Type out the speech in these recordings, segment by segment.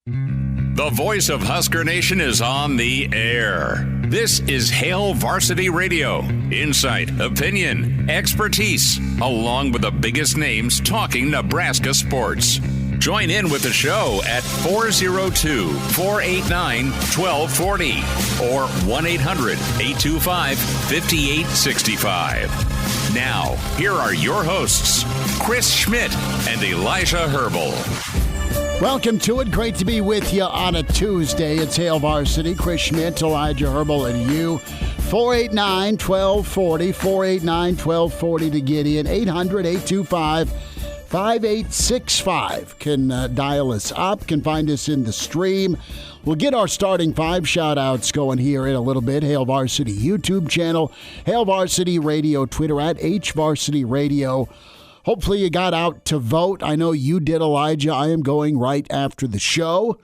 The voice of Husker Nation is on the air. This is Hail Varsity Radio. Insight, opinion, expertise, along with the biggest names talking Nebraska sports. Join in with the show at 402-489-1240 or 1-800-825-5865. Now, here are your hosts, Chris Schmidt and Elijah Herbel. Welcome to it. Great to be with you on a Tuesday. It's Hail Varsity. Chris Schmidt, Elijah Herbel, and you. 489-1240, 489-1240 to get in. 800-825-5865. Can dial us up, can find us in the stream. We'll get our starting five shout-outs going here in a little bit. Hail Varsity YouTube channel, Hail Varsity Radio, Twitter at HVarsity Radio. Hopefully you got out to vote. I know you did, Elijah. I am going right after the show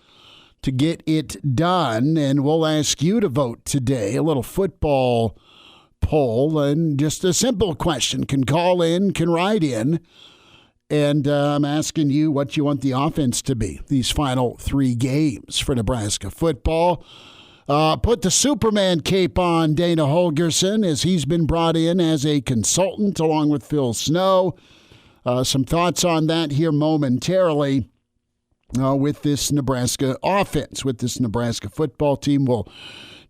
to get it done, and we'll ask you to vote today. A little football poll, and just a simple question. Can call in, can write in, and I'm asking you what you want the offense to be these final three games for Nebraska football. Put the Superman cape on Dana Holgorsen as he's been brought in as a consultant along with Phil Snow. Some thoughts on that here momentarily with this Nebraska offense, with this Nebraska football team. We'll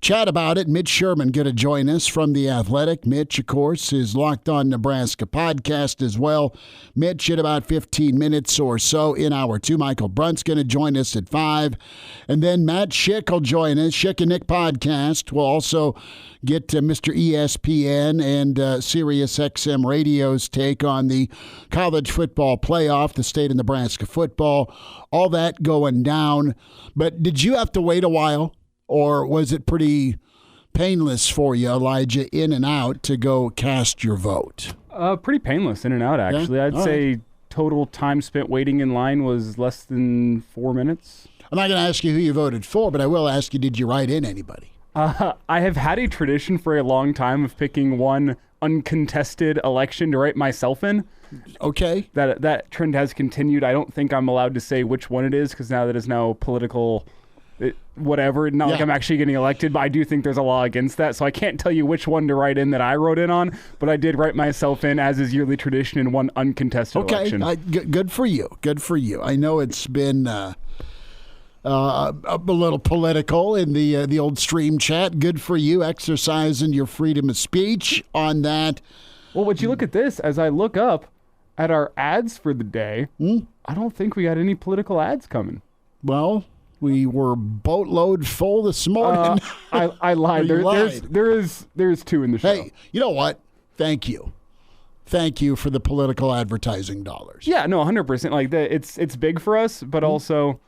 chat about it. Mitch Sherman going to join us from The Athletic. Mitch, of course, is Locked On Nebraska podcast as well. Mitch in about 15 minutes or so in hour two. Michael Bruntz going to join us at 5. And then Matt Schick will join us. Schick and Nick podcast. We'll also get to Mr. ESPN and Sirius XM Radio's take on the college football playoff, the state of Nebraska football, all that going down. But did you have to wait a while? Or was it pretty painless for you, Elijah, in and out to go cast your vote? Pretty painless, in and out, actually. Yeah? I'd say total time spent waiting in line was less than 4 minutes. I'm not going to ask you who you voted for, but I will ask you, did you write in anybody? I have had a tradition for a long time of picking one uncontested election to write myself in. Okay. That trend has continued. I don't think I'm allowed to say which one it is because now that is now political... whatever, not like I'm actually getting elected, but I do think there's a law against that, so I can't tell you which one to write in that I wrote in on, but I did write myself in, as is yearly tradition, in one uncontested election. Good for you. Good for you. I know it's been a little political in the old stream chat. Good for you, exercising your freedom of speech on that. Well, would you look at this, as I look up at our ads for the day, I don't think we got any political ads coming. Well... we were boatload full this morning. I lied. There is two in the show. Hey, you know what? Thank you. Thank you for the political advertising dollars. Yeah, no, 100%. Like it's big for us, but also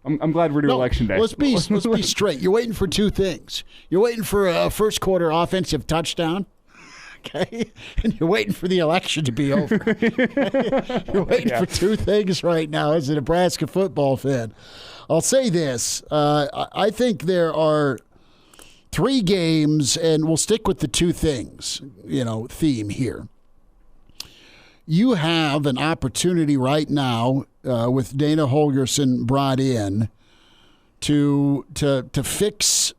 I'm glad we're doing election day. Let's be straight. You're waiting for two things. You're waiting for a first quarter offensive touchdown. Okay, and you're waiting for the election to be over. You're waiting for two things right now as a Nebraska football fan. I'll say this. I think there are three games, and we'll stick with the two things, theme here. You have an opportunity right now with Dana Holgorsen brought in to fix.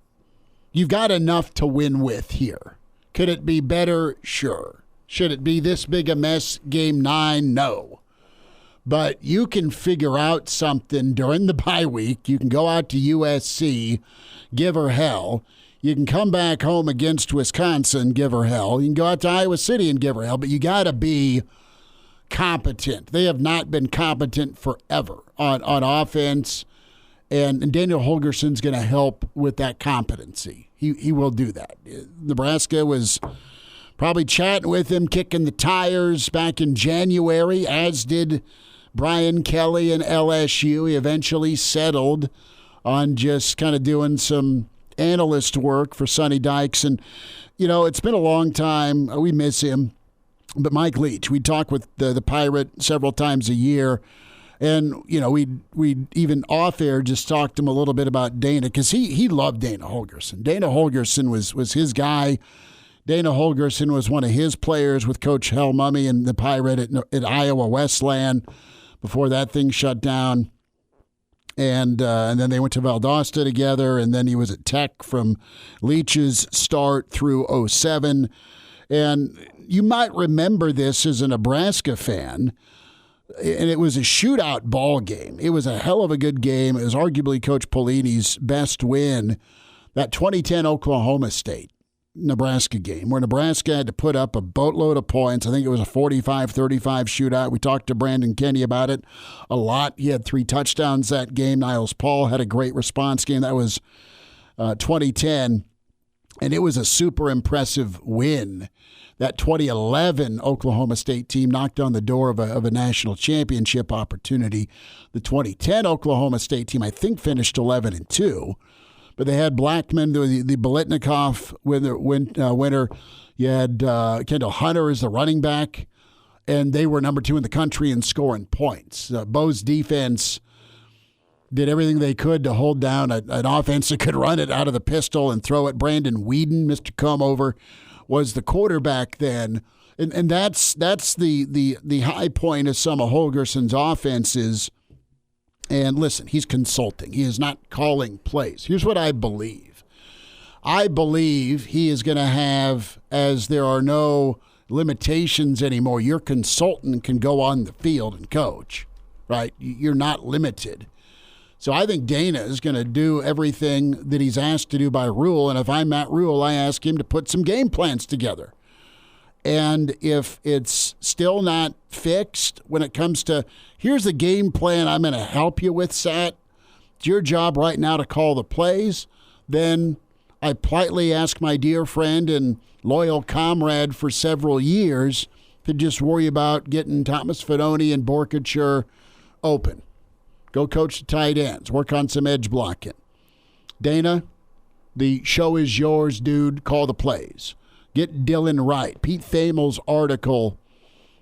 You've got enough to win with here. Could it be better? Sure. Should it be this big a mess? Game 9? No. But you can figure out something during the bye week. You can go out to USC, give her hell. You can come back home against Wisconsin, give her hell. You can go out to Iowa City and give her hell. But you got to be competent. They have not been competent forever on offense. And Daniel Holgorsen's going to help with that competency. He will do that. Nebraska was probably chatting with him, kicking the tires back in January, as did Brian Kelly and LSU. He eventually settled on just kind of doing some analyst work for Sonny Dykes. And, it's been a long time. We miss him. But Mike Leach, we talk with the Pirate several times a year. And, we even off-air just talked to him a little bit about Dana because he loved Dana Holgorsen. Dana Holgorsen was his guy. Dana Holgorsen was one of his players with Coach Hell Mummy and the Pirate at Iowa Westland before that thing shut down. And then they went to Valdosta together, and then he was at Tech from Leach's start through 2007. And you might remember this as a Nebraska fan, and it was a shootout ball game. It was a hell of a good game. It was arguably Coach Pelini's best win, that 2010 Oklahoma State-Nebraska game, where Nebraska had to put up a boatload of points. I think it was a 45-35 shootout. We talked to Brandon Kenny about it a lot. He had 3 touchdowns that game. Niles Paul had a great response game. That was 2010, and it was a super impressive win. That 2011 Oklahoma State team knocked on the door of a national championship opportunity. The 2010 Oklahoma State team, I think, finished 11-2. But they had Blackman, the Biletnikoff winner. You had Kendall Hunter as the running back, and they were number 2 in the country in scoring points. Bo's defense did everything they could to hold down an offense that could run it out of the pistol and throw it. Brandon Whedon, Mr. Comeover, was the quarterback then. And that's the high point of some of Holgorsen's offenses. And listen, he's consulting. He is not calling plays. Here's what I believe. I believe he is going to have, as there are no limitations anymore, your consultant can go on the field and coach, right? You're not limited. So I think Dana is going to do everything that he's asked to do by rule. And if I'm Matt Rule, I ask him to put some game plans together. And if it's still not fixed when it comes to, here's the game plan I'm going to help you with, Sat. It's your job right now to call the plays. Then I politely ask my dear friend and loyal comrade for several years to just worry about getting Thomas Fidone and Borkature open. Go coach the tight ends. Work on some edge blocking. Dana, the show is yours, dude. Call the plays. Get Dylan Wright. Pete Thamel's article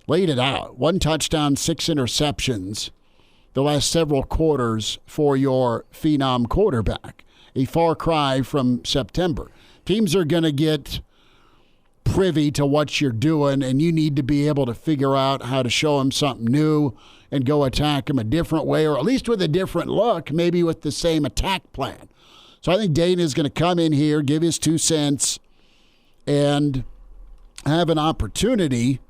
laid it out. 1 touchdown, 6 interceptions the last several quarters for your phenom quarterback. A far cry from September. Teams are going to get privy to what you're doing, and you need to be able to figure out how to show them something new and go attack them a different way, or at least with a different look, maybe with the same attack plan. So I think Dana is going to come in here, give his 2 cents, and have an opportunity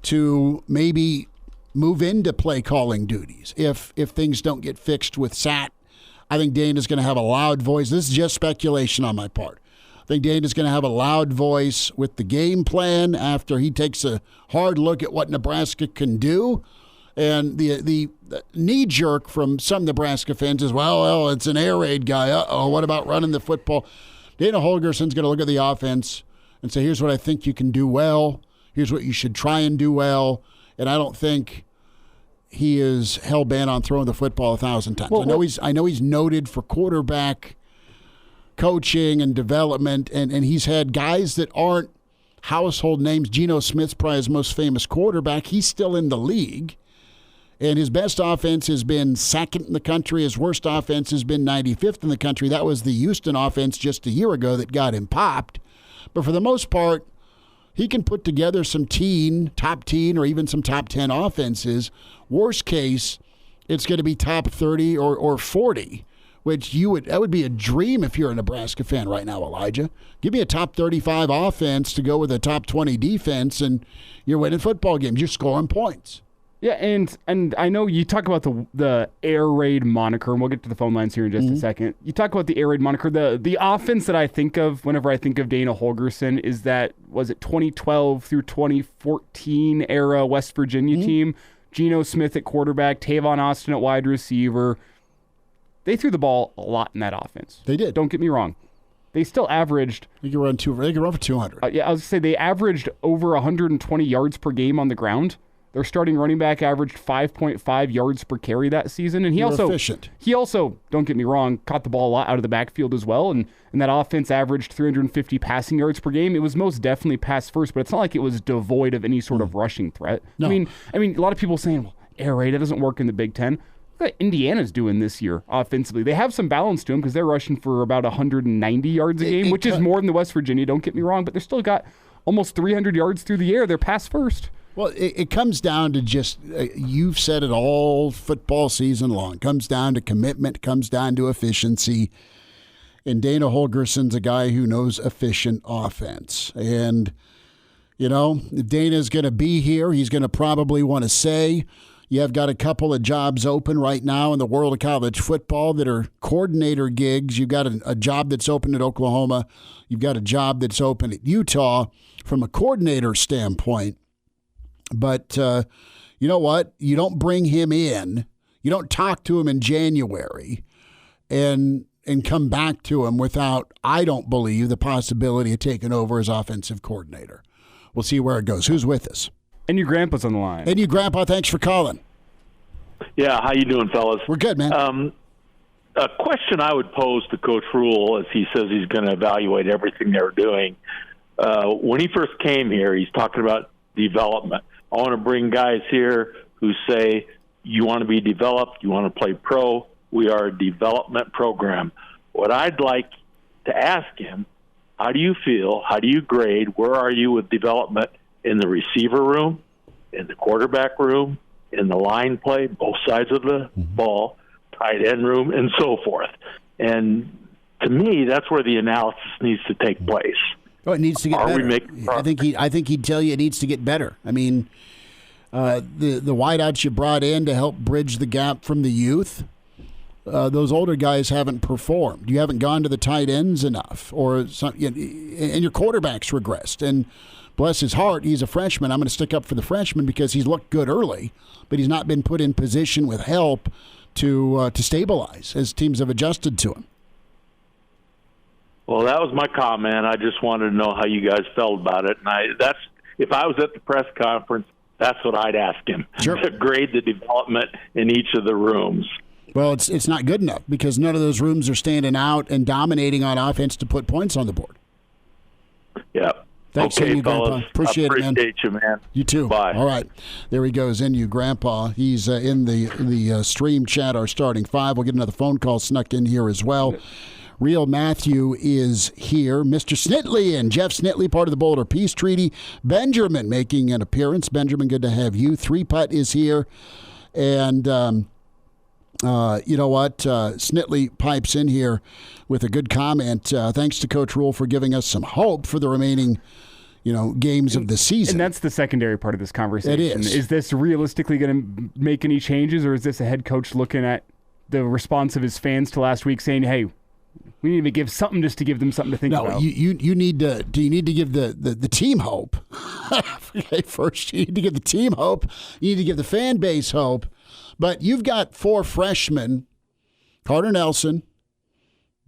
to maybe move into play calling duties if things don't get fixed with Sat. I think Dana's going to have a loud voice. This is just speculation on my part. I think Dana's going to have a loud voice with the game plan after he takes a hard look at what Nebraska can do. And the knee-jerk from some Nebraska fans is, well, it's an air raid guy. Uh-oh, what about running the football? Dana Holgorsen's going to look at the offense and say, here's what I think you can do well. Here's what you should try and do well. And I don't think he is hell-bent on throwing the football 1,000 times. I know he's noted for quarterback coaching and development, and he's had guys that aren't household names. Geno Smith's probably his most famous quarterback. He's still in the league. And his best offense has been 2nd in the country. His worst offense has been 95th in the country. That was the Houston offense just a year ago that got him popped. But for the most part, he can put together some top teen, or even some top 10 offenses. Worst case, it's going to be top 30 or 40, which that would be a dream if you're a Nebraska fan right now, Elijah. Give me a top 35 offense to go with a top 20 defense, and you're winning football games. You're scoring points. Yeah, and I know you talk about the air raid moniker, and we'll get to the phone lines here in just a second. You talk about the air raid moniker. The offense that I think of whenever I think of Dana Holgorsen is that, was it 2012 through 2014 era West Virginia team? Geno Smith at quarterback, Tavon Austin at wide receiver. They threw the ball a lot in that offense. They did. Don't get me wrong. They still averaged. They could run for 200. I was going to say they averaged over 120 yards per game on the ground. Their starting running back averaged 5.5 yards per carry that season. And he also, don't get me wrong, caught the ball a lot out of the backfield as well. And that offense averaged 350 passing yards per game. It was most definitely pass first, but it's not like it was devoid of any sort of rushing threat. No. I mean, a lot of people saying, well, air raid, that doesn't work in the Big Ten. Look what Indiana's doing this year offensively. They have some balance to them because they're rushing for about 190 yards a game, which is more than the West Virginia, don't get me wrong, but they're still got almost 300 yards through the air. They're pass first. Well, it comes down to just, you've said it all football season long, comes down to commitment, comes down to efficiency. And Dana Holgorsen's a guy who knows efficient offense. And, if Dana's going to be here, he's going to probably want to say, you have got a couple of jobs open right now in the world of college football that are coordinator gigs. You've got a job that's open at Oklahoma. You've got a job that's open at Utah from a coordinator standpoint. But you know what? You don't bring him in. You don't talk to him in January and come back to him without, I don't believe, the possibility of taking over as offensive coordinator. We'll see where it goes. Who's with us? And your grandpa's on the line. And your grandpa, thanks for calling. Yeah, how you doing, fellas? We're good, man. A question I would pose to Coach Rule, as he says he's going to evaluate everything they're doing. When he first came here, he's talking about development. I want to bring guys here who say, you want to be developed, you want to play pro, we are a development program. What I'd like to ask him, how do you feel, how do you grade, where are you with development in the receiver room, in the quarterback room, in the line play, both sides of the ball, tight end room, and so forth? And to me, that's where the analysis needs to take place. Oh, it needs to get better. I think he'd tell you it needs to get better. I mean, the wideouts you brought in to help bridge the gap from the youth, those older guys haven't performed. You haven't gone to the tight ends enough, and your quarterback's regressed. And bless his heart, he's a freshman. I'm going to stick up for the freshman because he's looked good early, but he's not been put in position with help to stabilize as teams have adjusted to him. Well, that was my comment. I just wanted to know how you guys felt about it. And if I was at the press conference, that's what I'd ask him. Sure. To grade the development in each of the rooms. Well, it's not good enough because none of those rooms are standing out and dominating on offense to put points on the board. Yeah. Thanks, okay, you, fellas. Grandpa. Appreciate it, man. Appreciate you, man. You too. Bye. All right. There he goes, you, Grandpa. He's in the stream chat, our starting five. We'll get another phone call snuck in here as well. Real Matthew is here. Mr. Snitley and Jeff Snitley, part of the Boulder Peace Treaty. Benjamin making an appearance. Benjamin, good to have you. 3-Putt is here. And you know what? Snitley pipes in here with a good comment. Thanks to Coach Rule for giving us some hope for the remaining games of the season. And that's the secondary part of this conversation. It is. Is this realistically going to make any changes, or is this a head coach looking at the response of his fans to last week saying, hey, we need to give something just to give them something to think about? No, you need to. Do you need to give the team hope? Okay, first, you need to give the team hope. You need to give the fan base hope. But you've got 4 freshmen, Carter Nelson,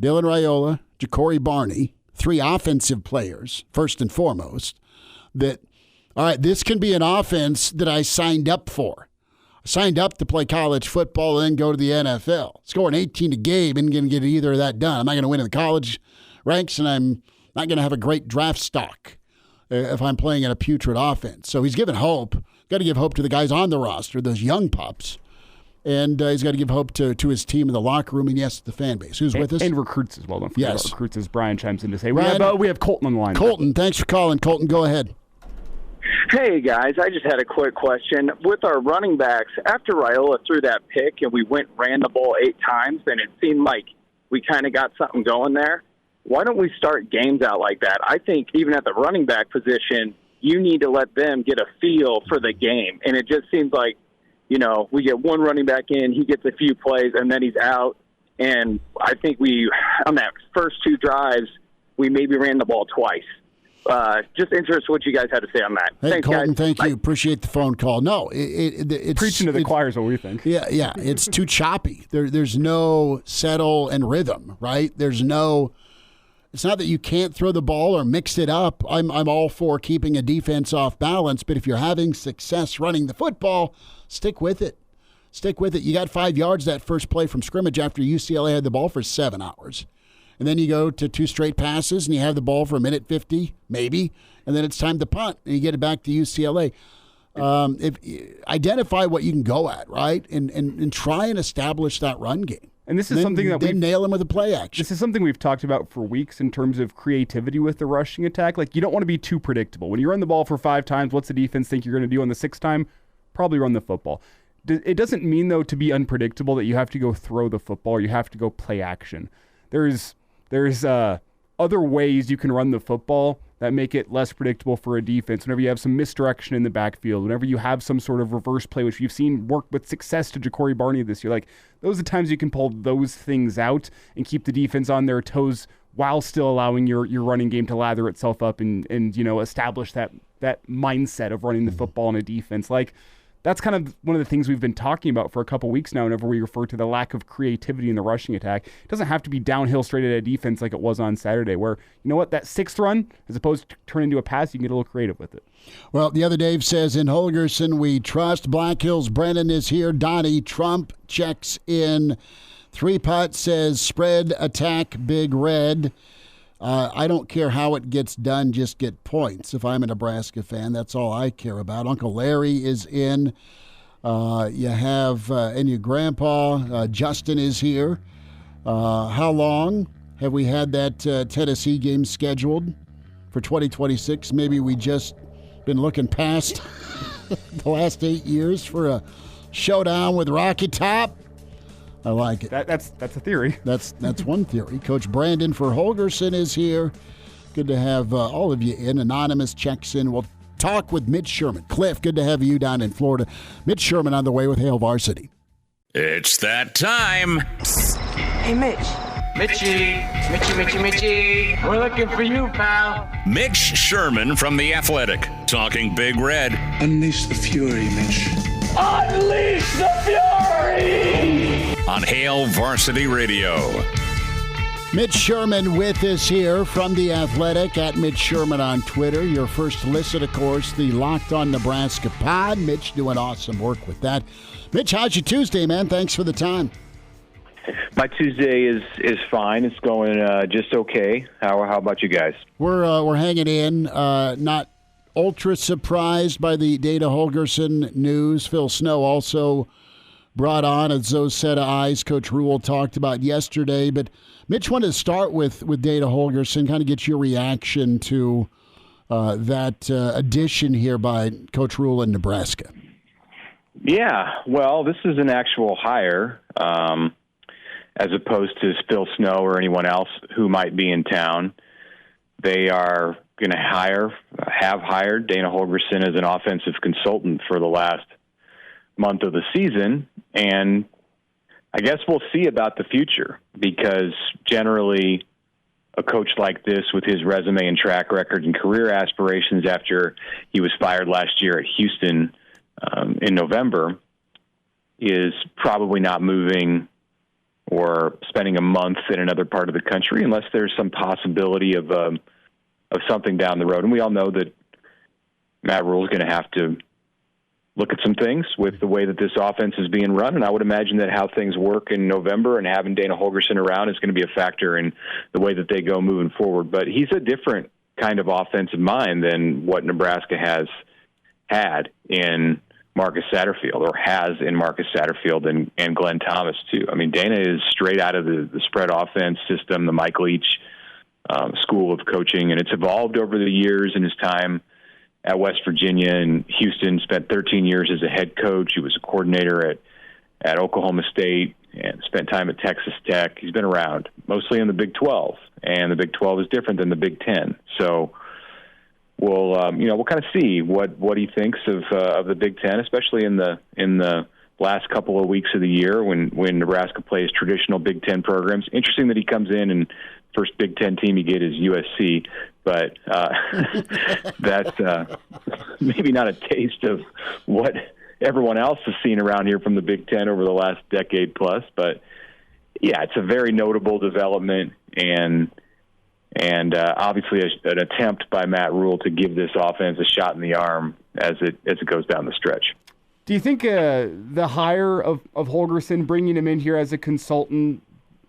Dylan Raiola, Ja'Cory Barney, 3 offensive players, first and foremost, that, all right, this can be an offense that I signed up for. I signed up to play college football and then go to the NFL. Scoring 18 a game isn't going to get either of that done. I'm not going to win in the college ranks, and I'm not going to have a great draft stock if I'm playing in a putrid offense. So he's given hope. Got to give hope to the guys on the roster, those young pups. And he's got to give hope to his team in the locker room and, yes, the fan base. Who's with us? And recruits as well. Don't forget about recruits, as Brian chimes in to say. We have Colton on the line. Colton, thanks for calling. Colton, go ahead. Hey, guys. I just had a quick question. With our running backs, after Raiola threw that pick and we ran the ball 8 times and it seemed like we kind of got something going there, why don't we start games out like that? I think even at the running back position, you need to let them get a feel for the game. And it just seems like, we get one running back in, he gets a few plays, and then he's out. And I think on that first 2 drives, we maybe ran the ball twice. Just interested what you guys had to say on that. Hey, Thanks, Colton, guys. thank you. Appreciate the phone call. No, it's preaching to the choir is what we think. Yeah, it's too choppy. There's no settle and rhythm, right? It's not that you can't throw the ball or mix it up. I'm all for keeping a defense off balance, but if you're having success running the football, stick with it. Stick with it. You got 5 yards that first play from scrimmage after UCLA had the ball for 7 hours. And then you go to 2 straight passes and you have the ball for 1:50, maybe, and then it's time to punt and you get it back to UCLA. Identify what you can go at, right? And try and establish that run game. And this is something that we nail him with a play action. This is something we've talked about for weeks in terms of creativity with the rushing attack. Like, you don't want to be too predictable. When you run the ball for 5 times, what's the defense think you're going to do on the 6th time? Probably run the football. It doesn't mean, though, to be unpredictable that you have to go throw the football or you have to go play action. There's other ways you can run the football that make it less predictable for a defense. Whenever you have some misdirection in the backfield, whenever you have some sort of reverse play, which you've seen work with success to Ja'Cory Barney this year, like, those are the times you can pull those things out and keep the defense on their toes while still allowing your running game to lather itself up and establish that mindset of running the football in a defense. Like, that's kind of one of the things we've been talking about for a couple weeks now whenever we refer to the lack of creativity in the rushing attack. It doesn't have to be downhill straight at a defense like it was on Saturday where, you know what, that 6th run, as opposed to turn into a pass, you can get a little creative with it. Well, the other Dave says, in Holgorsen, we trust. Black Hills, Brennan is here. Donnie Trump checks in. 3-Putt says, spread attack, Big Red. I don't care how it gets done, just get points. If I'm a Nebraska fan, that's all I care about. Uncle Larry is in. You have, and your grandpa, Justin is here. How long have we had that Tennessee game scheduled for 2026? Maybe we just been looking past the last 8 years for a showdown with Rocky Top. I like it. That's a theory. That's one theory. Coach Brandon for Holgorsen is here. Good to have all of you in. Anonymous checks in. We'll talk with Mitch Sherman. Cliff, good to have you down in Florida. Mitch Sherman on the way with Hail Varsity. It's that time. Hey, Mitch. Mitchie. We're looking for you, pal. Mitch Sherman from The Athletic, talking Big Red. Unleash the fury, Mitch. Unleash the fury! On Hail Varsity Radio. Mitch Sherman with us here from The Athletic, at Mitch Sherman on Twitter. Your first listen, of course, the Locked On Nebraska pod. Mitch doing awesome work with that. Mitch, how's your Tuesday, man? Thanks for the time. My Tuesday is fine. It's going just okay. How about you guys? We're hanging in. Not ultra surprised by the Dana Holgorsen news. Phil Snow also brought on as those set of eyes Coach Rule talked about yesterday. But Mitch, wanted to start with Dana Holgorsen, kind of get your reaction to that addition here by Coach Rule in Nebraska. Yeah, well, this is an actual hire as opposed to Phil Snow or anyone else who might be in town. They are going to have hired Dana Holgorsen as an offensive consultant for the last month of the season, and I guess we'll see about the future, because generally a coach like this with his resume and track record and career aspirations after he was fired last year at Houston in November is probably not moving or spending a month in another part of the country unless there's some possibility of something down the road. And we all know that Matt Rule is going to have to look at some things with the way that this offense is being run. And I would imagine that how things work in November and having Dana Holgorsen around is going to be a factor in the way that they go moving forward. But he's a different kind of offensive mind than what Nebraska has had in Marcus Satterfield, or has in Marcus Satterfield and Glenn Thomas too. I mean, Dana is straight out of the spread offense system, the Mike Leach school of coaching, and it's evolved over the years in his time at West Virginia and Houston. Spent 13 years as a head coach. He was a coordinator at Oklahoma State and spent time at Texas Tech. He's been around mostly in the Big 12, and the Big 12 is different than the Big 10. So we'll kind of see what he thinks of the Big 10, especially in the last couple of weeks of the year when Nebraska plays traditional Big 10 programs. Interesting that he comes in and first Big 10 team you get is USC, but that's maybe not a taste of what everyone else has seen around here from the Big 10 over the last decade plus. But yeah, it's a very notable development, and obviously an attempt by Matt Rule to give this offense a shot in the arm as it goes down the stretch. Do you think the hire of Holgorsen, bringing him in here as a consultant,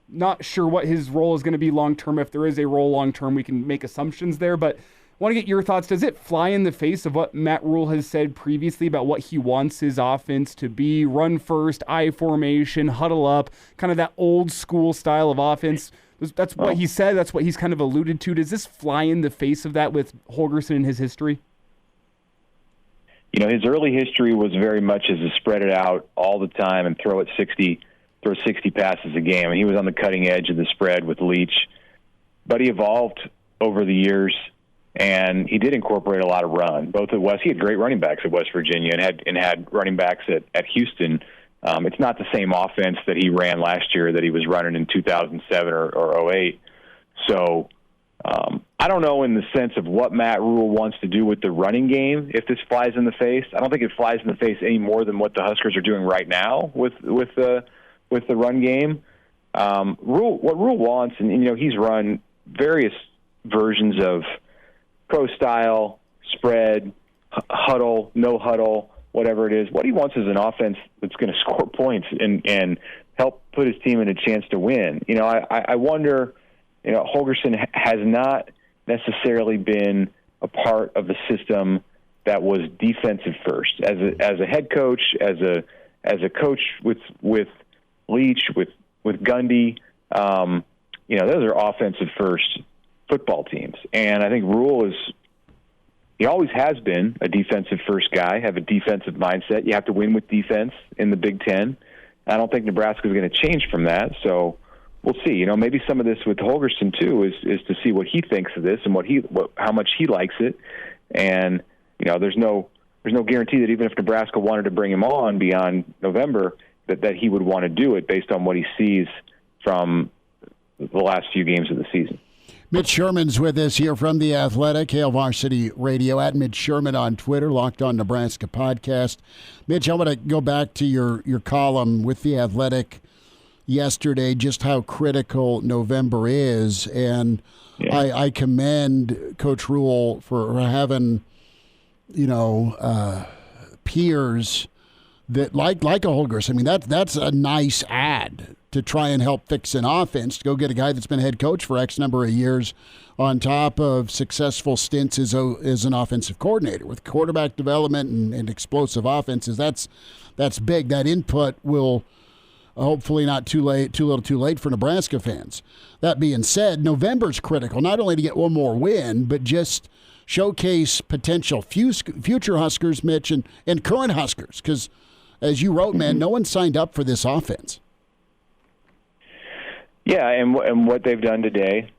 not sure what his role is going to be long-term, if there is a role long-term, we can make assumptions there, but want to get your thoughts. Does it fly in the face of what Matt Rule has said previously about what he wants his offense to be? Run first, I formation, huddle up, kind of that old school style of offense. That's what he said. That's what he's kind of alluded to. Does this fly in the face of that with Holgorsen and his history? His early history was very much as to spread it out all the time and throw 60 passes a game. And he was on the cutting edge of the spread with Leach. But he evolved over the years, and he did incorporate a lot of run. Both at West, he had great running backs at West Virginia and had running backs at Houston. It's not the same offense that he ran last year that he was running in 2007 or 08. So I don't know in the sense of what Matt Rule wants to do with the running game if this flies in the face. I don't think it flies in the face any more than what the Huskers are doing right now with the run game. What Rule wants, and he's run various versions of pro style, spread, huddle, no huddle, whatever it is. What he wants is an offense that's going to score points and help put his team in a chance to win. I wonder, Holgorsen has not necessarily been a part of the system that was defensive first. As a head coach, as a coach with Leach, with Gundy, those are offensive first football teams. And I think Rule he always has been a defensive first guy, have a defensive mindset. You have to win with defense in the Big Ten. I don't think Nebraska is going to change from that. So we'll see. Maybe some of this with Holgorsen too is to see what he thinks of this and how much he likes it. And there's no guarantee that even if Nebraska wanted to bring him on beyond November, that he would want to do it based on what he sees from the last few games of the season. Mitch Sherman's with us here from The Athletic, Hail Varsity Radio, at Mitch Sherman on Twitter, Locked On Nebraska podcast. Mitch, I want to go back to your column with The Athletic yesterday, just how critical November is. And yeah. I commend Coach Rule for having, peers that like a Holgorsen. I mean, that's a nice ad to try and help fix an offense, to go get a guy that's been head coach for X number of years on top of successful stints as an offensive coordinator with quarterback development and explosive offenses. That's big. That input will hopefully not too little too late for Nebraska fans. That being said, November's critical, not only to get one more win, but just showcase potential future Huskers, Mitch, and current Huskers, because as you wrote, man, no one signed up for this offense. Yeah, and what they've done today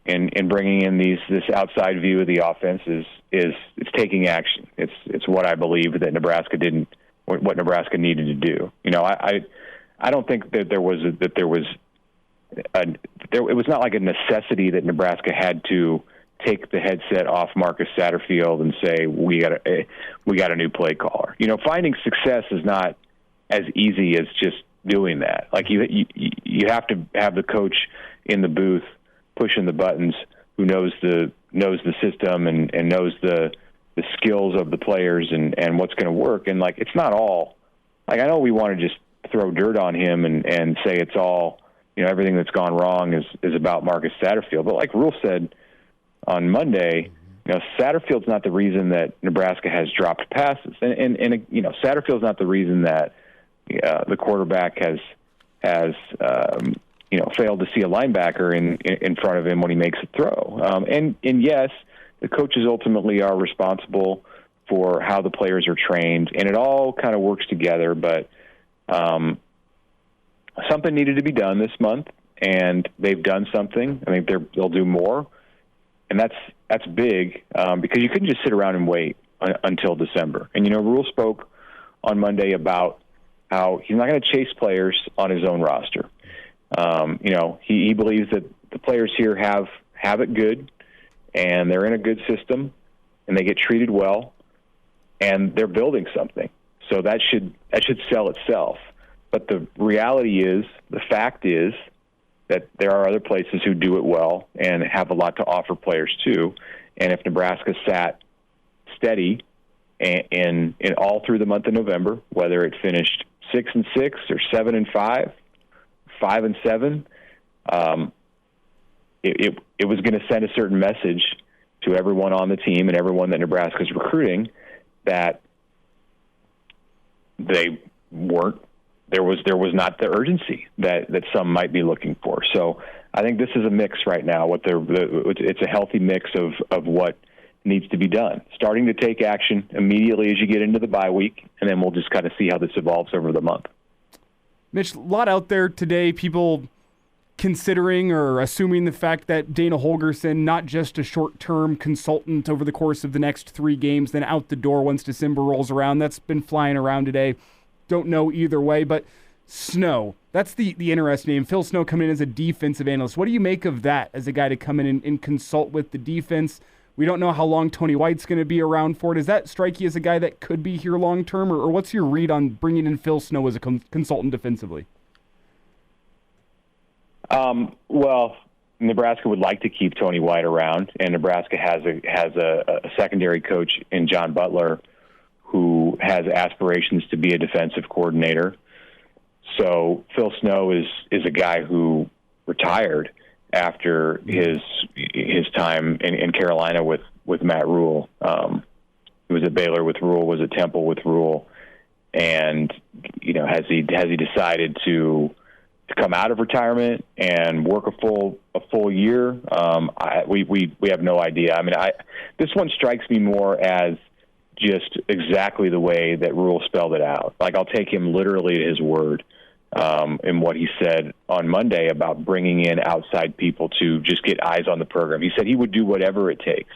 in bringing in this outside view of the offense is it's taking action. It's what I believe that Nebraska didn't, what Nebraska needed to do. I don't think that it was not like a necessity that Nebraska had to take the headset off Marcus Satterfield and say we got a new play caller. Finding success is not as easy as just doing that. Like you have to have the coach in the booth pushing the buttons, who knows the system and knows the skills of the players and what's going to work. And it's not all, I know we want to just throw dirt on him and say it's all, everything that's gone wrong is about Marcus Satterfield. But like Rule said on Monday, Satterfield's not the reason that Nebraska has dropped passes, and Satterfield's not the reason that the quarterback has failed to see a linebacker in front of him when he makes a throw. And yes, the coaches ultimately are responsible for how the players are trained, and it all kind of works together. But something needed to be done this month, and they've done something. I think they'll do more, and that's big because you couldn't just sit around and wait until December. And Rule spoke on Monday about how he's not going to chase players on his own roster. He believes that the players here have it good, and they're in a good system, and they get treated well, and they're building something. So that should sell itself. But the reality is, the fact is, that there are other places who do it well and have a lot to offer players too. And if Nebraska sat steady in all through the month of November, whether it finished 6-6 or 7-5, 5-7, it was going to send a certain message to everyone on the team and everyone that Nebraska is recruiting that there was not the urgency that some might be looking for. So I think this is a mix right now. It's a healthy mix of what needs to be done. Starting to take action immediately as you get into the bye week, and then we'll just kind of see how this evolves over the month. Mitch, a lot out there today, people considering or assuming the fact that Dana Holgorsen, not just a short-term consultant over the course of the next 3 games, then out the door once December rolls around. That's been flying around today. Don't know either way, but Snow, that's the interesting name. Phil Snow coming in as a defensive analyst. What do you make of that as a guy to come in and consult with the defense? We don't know how long Tony White's going to be around for. Does that strike you as a guy that could be here long-term, or what's your read on bringing in Phil Snow as a consultant defensively? Well, Nebraska would like to keep Tony White around, and Nebraska has a secondary coach in John Butler who has aspirations to be a defensive coordinator. So Phil Snow is a guy who retired after his time in Carolina with Matt Rule. He was at Baylor with Rule, was at Temple with Rule, and has he decided to come out of retirement and work a full year? We have no idea. I mean, this one strikes me more as just exactly the way that Rule spelled it out. Like, I'll take him literally to his word. In what he said on Monday about bringing in outside people to just get eyes on the program. He said he would do whatever it takes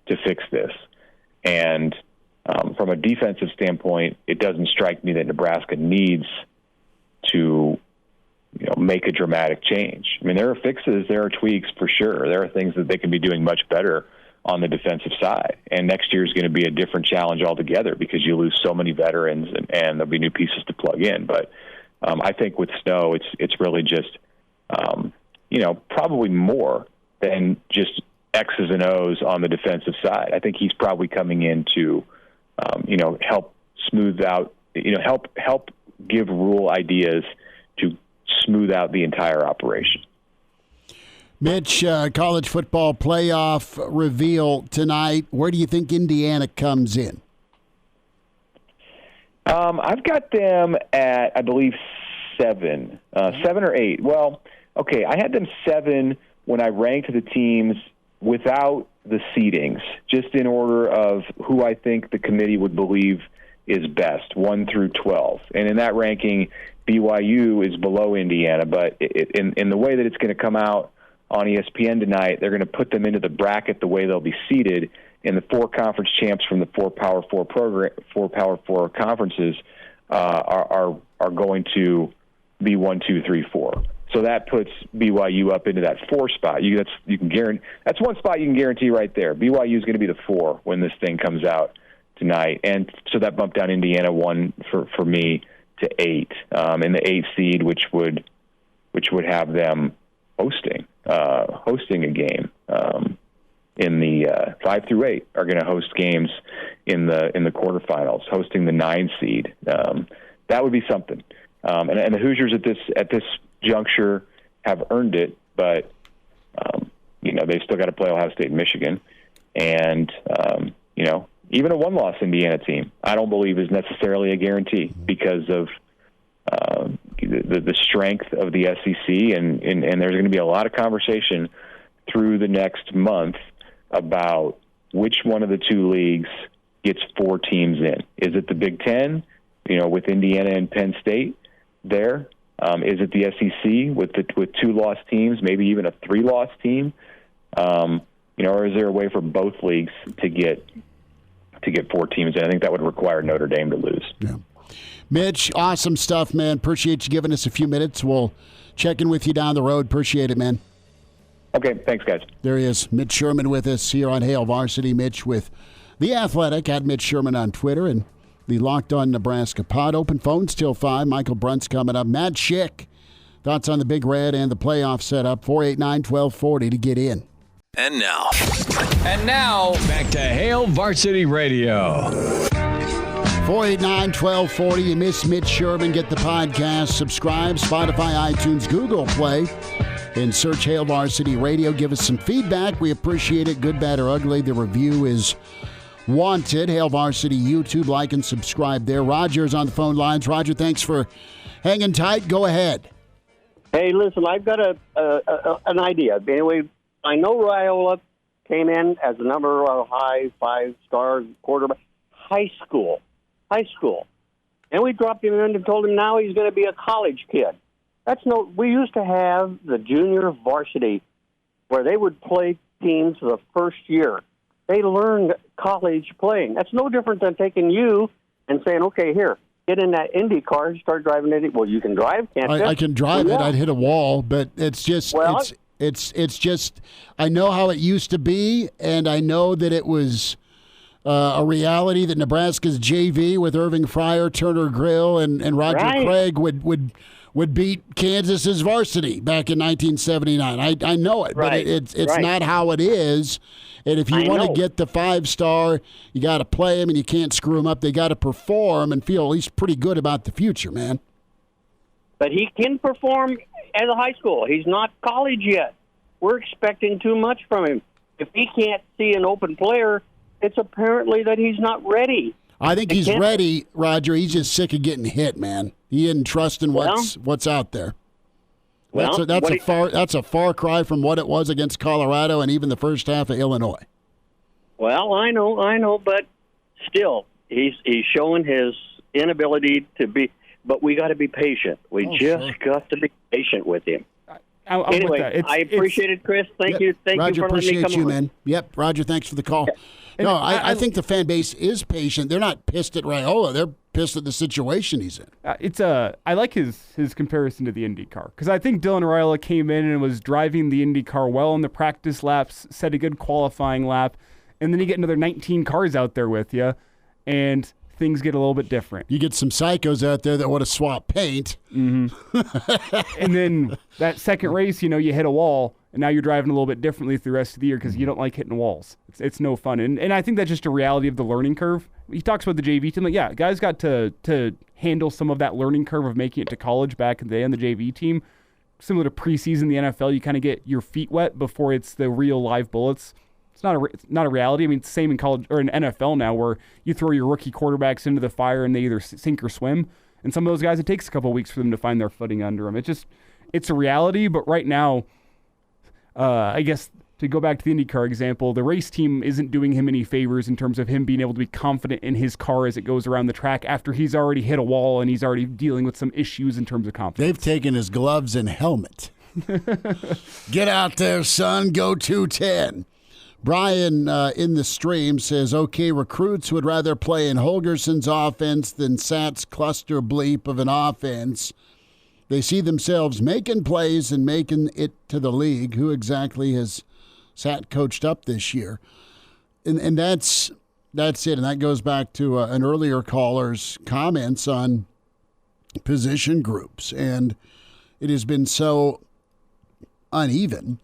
to fix this. And from a defensive standpoint, it doesn't strike me that Nebraska needs to make a dramatic change. I mean, there are fixes, there are tweaks for sure. There are things that they can be doing much better on the defensive side. And next year is going to be a different challenge altogether because you lose so many veterans and there'll be new pieces to plug in. But I think with Snow, it's really just, probably more than just X's and O's on the defensive side. I think he's probably coming in to, help smooth out, help give Rule ideas to smooth out the entire operation. Mitch, college football playoff reveal tonight. Where do you think Indiana comes in? I've got them at, I believe, 7 or 8. Well, okay, I had them 7 when I ranked the teams without the seedings, just in order of who I think the committee would believe is best, 1 through 12. And in that ranking, BYU is below Indiana, but in the way that it's going to come out on ESPN tonight, they're going to put them into the bracket the way they'll be seeded. And the 4 conference champs from the 4 Power 4 conferences are going to be 1, 2, 3, 4. So that puts BYU up into that 4 spot. That's one spot you can guarantee right there. BYU is going to be the 4 when this thing comes out tonight, and so that bumped down Indiana 1 for me to 8, and the 8 seed, which would have them hosting a game. In the 5 through 8 are going to host games in the quarterfinals, hosting the 9 seed. That would be something. And the Hoosiers at this juncture have earned it, but they've still got to play Ohio State and Michigan, and even a 1-loss Indiana team, I don't believe is necessarily a guarantee because of the strength of the SEC, and there's going to be a lot of conversation through the next month about which one of the 2 leagues gets 4 teams in. Is it the Big Ten, with Indiana and Penn State there? Is it the SEC with 2 loss teams, maybe even a 3-loss team? Or is there a way for both leagues to get 4 teams in? I think that would require Notre Dame to lose. Yeah. Mitch, awesome stuff, man. Appreciate you giving us a few minutes. We'll check in with you down the road. Appreciate it, man. Okay, thanks, guys. There he is, Mitch Sherman with us here on Hail Varsity. Mitch with The Athletic, at Mitch Sherman on Twitter, and the Locked On Nebraska pod. Open phones till 5. Michael Bruntz coming up. Matt Schick, thoughts on the Big Red and the playoff setup. 489-1240 to get in. And now, back to Hail Varsity Radio. 489-1240. You miss Mitch Sherman, get the podcast. Subscribe, Spotify, iTunes, Google Play. and search Hail Varsity Radio. Give us some feedback. We appreciate it, good, bad, or ugly. The review is wanted. Hail Varsity YouTube, like and subscribe there. Roger's on the phone lines. Roger, thanks for hanging tight. Go ahead. Hey, listen, I've got an idea. Anyway, I know Raiola came in as a number high 5-star quarterback. High school. And we dropped him in and told him now he's going to be a college kid. We used to have the junior varsity where they would play teams the first year. They learned college playing. That's no different than taking you and saying, okay, here, get in that Indy car and start driving it. Well, you can drive, can't you? I can drive it. I'd hit a wall, but it's just it's just I know how it used to be, and I know that it was a reality that Nebraska's JV with Irving Fryer, Turner Grill, and Roger Craig would beat Kansas's varsity back in 1979. I know it, but it's not how it is. And if you want to get the 5-star, you got to play them, and you can't screw them up. They got to perform and feel at least pretty good about the future, man. But he can perform at a high school. He's not college yet. We're expecting too much from him. If he can't see an open player, it's apparently that he's not ready. I think he's ready, Roger. He's just sick of getting hit, man. He isn't trusting what's out there. That's a far cry from what it was against Colorado and even the first half of Illinois. Well, I know, but still, he's showing his inability to be. But we got to be patient. We got to be patient with him. Anyway, I appreciate it, Chris. Thank you. Thank Roger, you for letting me come on. Man. Yep, Roger, thanks for the call. Yeah. No, I think the fan base is patient. They're not pissed at Raiola. They're pissed at the situation he's in. I like his comparison to the IndyCar because I think Dylan Raiola came in and was driving the IndyCar well in the practice laps, set a good qualifying lap, and then you get another 19 cars out there with you, and things get a little bit different. You get some psychos out there that want to swap paint. Mm-hmm. And then that second race, you hit a wall, and now you're driving a little bit differently through the rest of the year because you don't like hitting walls. It's no fun. And I think that's just a reality of the learning curve. He talks about the JV team. Guys got to handle some of that learning curve of making it to college back in the day on the JV team. Similar to preseason, the NFL, you kind of get your feet wet before it's the real live bullets. It's not a reality. I mean, it's the same in college or in NFL now where you throw your rookie quarterbacks into the fire and they either sink or swim. And some of those guys, it takes a couple of weeks for them to find their footing under them. It's a reality. But right now, I guess to go back to the IndyCar example, the race team isn't doing him any favors in terms of him being able to be confident in his car as it goes around the track after he's already hit a wall and he's already dealing with some issues in terms of confidence. They've taken his gloves and helmet. Get out there, son. Go 210. Brian in the stream says, okay, recruits would rather play in Holgorsen's offense than Sat's cluster bleep of an offense. They see themselves making plays and making it to the league. Who exactly has Sat coached up this year? And that's it. And that goes back to an earlier caller's comments on position groups. And it has been so uneven.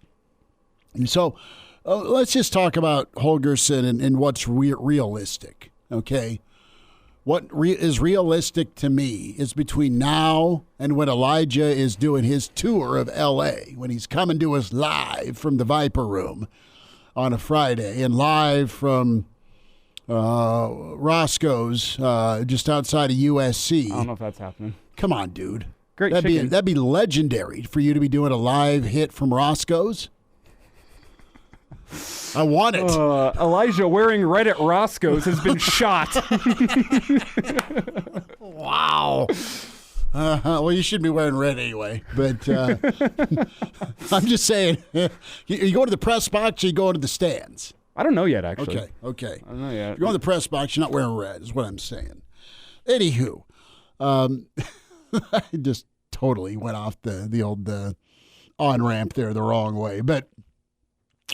And so let's just talk about Holgorsen and what's realistic, okay? What is realistic to me is between now and when Elijah is doing his tour of L.A., when he's coming to us live from the Viper Room on a Friday and live from Roscoe's just outside of USC. I don't know if that's happening. Come on, dude. Great That'd be legendary for you to be doing a live hit from Roscoe's. I want it. Elijah wearing red at Roscoe's has been shot. Wow. Well, you shouldn't be wearing red anyway. But I'm just saying, you go to the press box or you go to the stands? I don't know yet, actually. Okay. I don't know yet. If you go to the press box, you're not wearing red, is what I'm saying. Anywho, I just totally went off the old on-ramp there the wrong way. But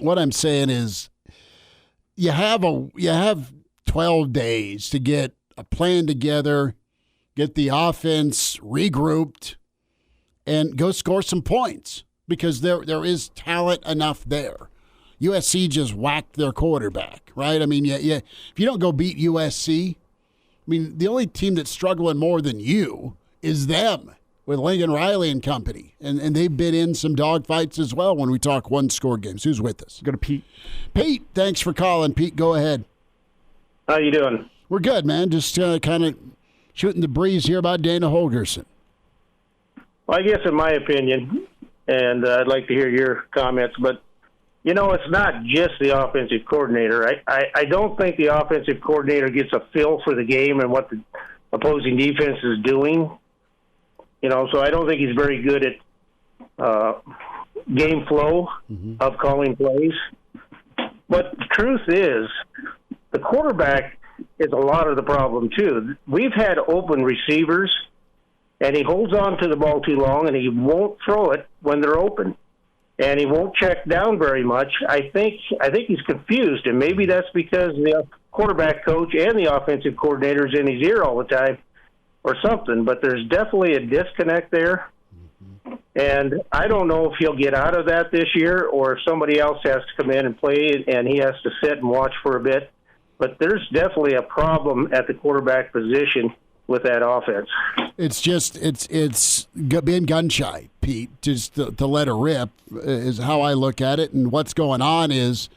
what I'm saying is you have 12 days to get a plan together, get the offense regrouped, and go score some points because there is talent enough there. USC just whacked their quarterback, right? I mean, if you don't go beat USC, I mean, the only team that's struggling more than you is them. with Lincoln Riley and company. And they've been in some dogfights as well when we talk one-score games. Who's with us? Go to Pete. Pete, thanks for calling. Pete, go ahead. How you doing? We're good, man. Just kind of shooting the breeze here about Dana Holgorsen. Well, I guess in my opinion, and I'd like to hear your comments, but, it's not just the offensive coordinator. I don't think the offensive coordinator gets a feel for the game and what the opposing defense is doing. So I don't think he's very good at game flow of calling plays. But the truth is, the quarterback is a lot of the problem, too. We've had open receivers, and he holds on to the ball too long, and he won't throw it when they're open. And he won't check down very much. I think he's confused, and maybe that's because the quarterback coach and the offensive coordinator is in his ear all the time or something. But there's definitely a disconnect there. And I don't know if he'll get out of that this year or if somebody else has to come in and play and he has to sit and watch for a bit. But there's definitely a problem at the quarterback position with that offense. It's just it's being gun shy, Pete. Just to let it rip is how I look at it. And what's going on is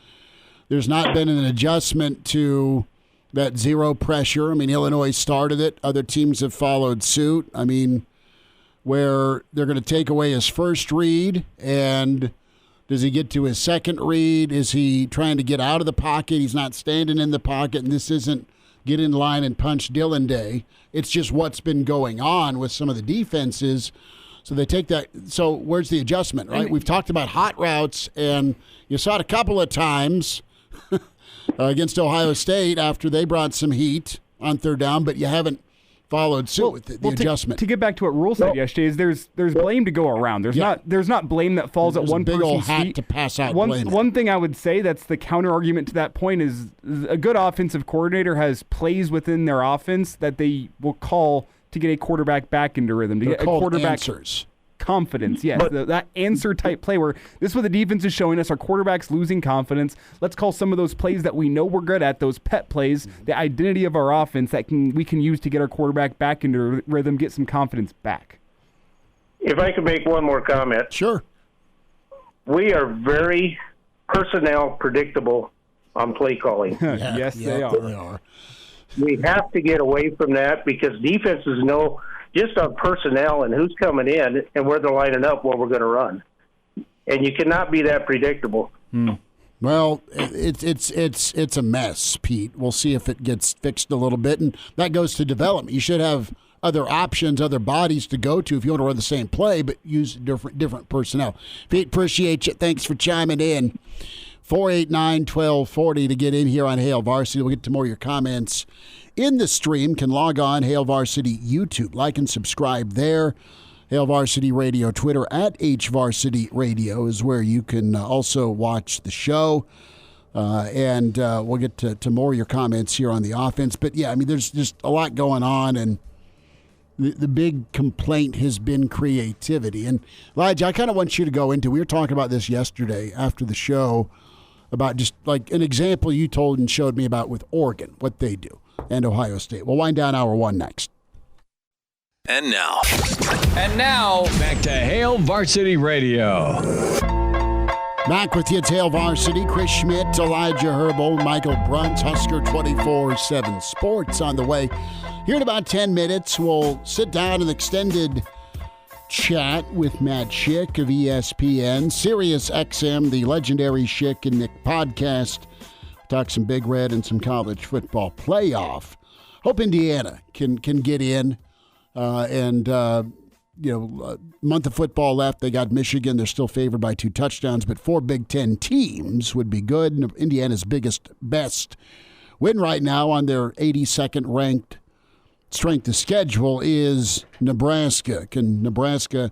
there's not been an adjustment to that zero pressure. I mean, Illinois started it. Other teams have followed suit. I mean, where they're going to take away his first read, and does he get to his second read? Is he trying to get out of the pocket? He's not standing in the pocket, and this isn't get in line and punch Dylan Day. It's just what's been going on with some of the defenses. So they take that. So where's the adjustment, right? We've talked about hot routes, and you saw it a couple of times against Ohio State after they brought some heat on third down, but you haven't followed suit with the adjustment. To get back to what Rule said yesterday, is there's blame to go around. There's not blame that falls at one big person's old hat feet. to pass out. One thing I would say that's the counter argument to that point is a good offensive coordinator has plays within their offense that they will call to get a quarterback back into rhythm, to They're get a quarterback answers. Confidence, yes. That answer type play where this is what the defense is showing us. Our quarterback's losing confidence. Let's call some of those plays that we know we're good at, those pet plays, the identity of our offense that we can use to get our quarterback back into rhythm, get some confidence back. If I could make one more comment. Sure. We are very personnel predictable on play calling. Yes, they are. They are. We have to get away from that because defenses know just on personnel and who's coming in and where they're lining up what we're going to run. And you cannot be that predictable. Well, it's a mess, Pete. We'll see if it gets fixed a little bit, and that goes to development. You should have other options, other bodies to go to if you want to run the same play, but use different personnel. Pete, appreciate you. Thanks for chiming in. 489-1240 to get in here on Hail Varsity. We'll get to more of your comments in the stream. Can log on Hail Varsity YouTube. Like and subscribe there. Hail Varsity Radio Twitter at HVarsity Radio is where you can also watch the show. And we'll get to more of your comments here on the offense. But, yeah, I mean, there's just a lot going on, and the big complaint has been creativity. And, Elijah, I kind of want you to go into, we were talking about this yesterday after the show, about just like an example you told and showed me about with Oregon, what they do, and Ohio State. We'll wind down hour one next. And now, back to Hail Varsity Radio. Back with you, it's Hail Varsity. Chris Schmidt, Elijah Herbel, Michael Bruntz, Husker 24/7 Sports on the way. Here in about 10 minutes, we'll sit down in extended chat with Matt Schick of ESPN, Sirius XM, the legendary Schick and Nick podcast. Talk some Big Red and some college football playoff. Hope Indiana can get in. Month of football left. They got Michigan. They're still favored by 2 touchdowns, but 4 Big Ten teams would be good. Indiana's best win right now on their 82nd ranked strength of schedule is Nebraska. Can Nebraska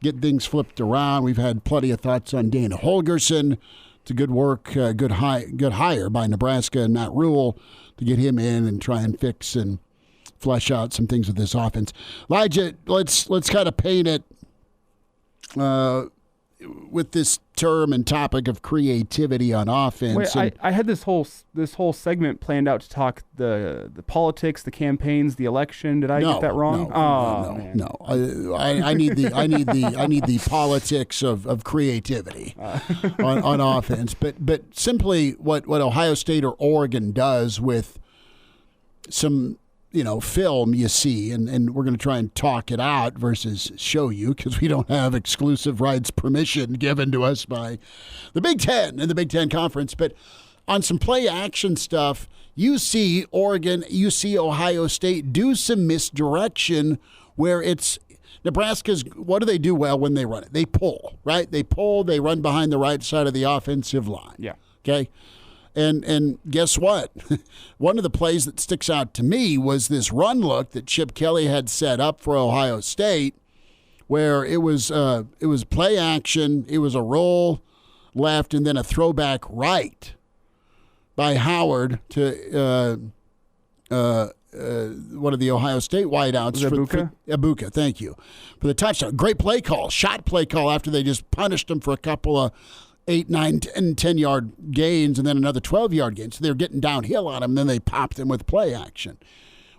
get things flipped around? We've had plenty of thoughts on Dana Holgorsen. It's a good work, good hire by Nebraska and Matt Rule to get him in and try and fix and flesh out some things with this offense. Elijah, let's kind of paint it with this term and topic of creativity on offense. Wait, I had this whole segment planned out to talk the politics, the campaigns, the election. Did I get that wrong? No. I need the politics of creativity on offense. But simply what Ohio State or Oregon does with some film you see, and we're going to try and talk it out versus show you because we don't have exclusive rights permission given to us by the Big Ten and the Big Ten Conference. But on some play action stuff, you see Oregon, you see Ohio State do some misdirection where it's Nebraska's, what do they do well when they run it? They pull, right? They run behind the right side of the offensive line. Yeah. Okay. And guess what? One of the plays that sticks out to me was this run look that Chip Kelly had set up for Ohio State, where it was play action, it was a roll left, and then a throwback right by Howard to one of the Ohio State wideouts. Ibuka, thank you, for the touchdown. Great play call, shot play call after they just punished him for a couple of 8, 9, 10-yard gains and then another 12-yard gain. So they were getting downhill on him, and then they popped him with play action.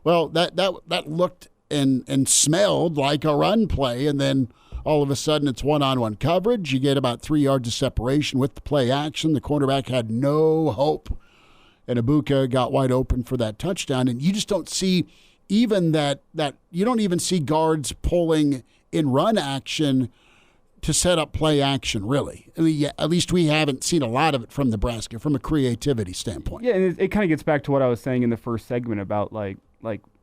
Well, that looked and smelled like a run play, and then all of a sudden it's one-on-one coverage. You get about 3 yards of separation with the play action. The quarterback had no hope, and Ibuka got wide open for that touchdown. And you just don't see even that you don't even see guards pulling in run action to set up play action, really. I mean, yeah, at least we haven't seen a lot of it from Nebraska from a creativity standpoint. Yeah, and it kind of gets back to what I was saying in the first segment about like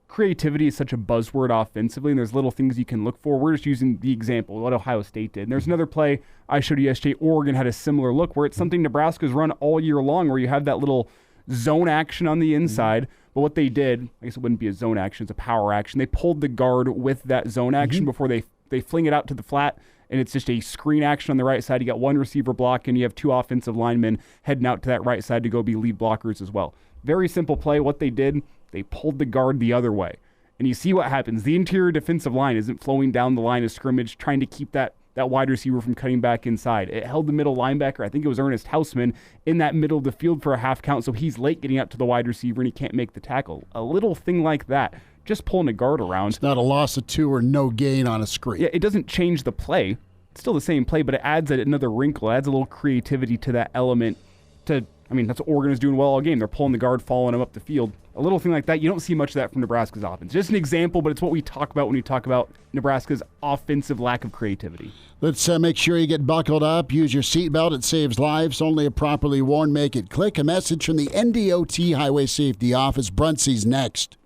creativity is such a buzzword offensively, and there's little things you can look for. We're just using the example of what Ohio State did. And there's another play I showed you yesterday. Oregon had a similar look where it's something Nebraska's run all year long, where you have that little zone action on the inside. Mm-hmm. But what they did, I guess it wouldn't be a zone action, it's a power action. They pulled the guard with that zone action before they fling it out to the flat. And it's just a screen action on the right side. You got one receiver block, and you have 2 offensive linemen heading out to that right side to go be lead blockers as well. Very simple play. What they did, they pulled the guard the other way. And you see what happens. The interior defensive line isn't flowing down the line of scrimmage, trying to keep that wide receiver from cutting back inside. It held the middle linebacker, I think it was Ernest Hausman, in that middle of the field for a half count, so he's late getting out to the wide receiver, and he can't make the tackle. A little thing like that, just pulling a guard around. It's not a loss of 2 or no gain on a screen. Yeah, it doesn't change the play. It's still the same play, but it adds another wrinkle. It adds a little creativity to that element. That's what Oregon is doing well all game. They're pulling the guard, following him up the field. A little thing like that, you don't see much of that from Nebraska's offense. Just an example, but it's what we talk about when we talk about Nebraska's offensive lack of creativity. Let's make sure you get buckled up. Use your seatbelt. It saves lives. Only a properly worn make it click. A message from the NDOT Highway Safety Office. Bruntz next.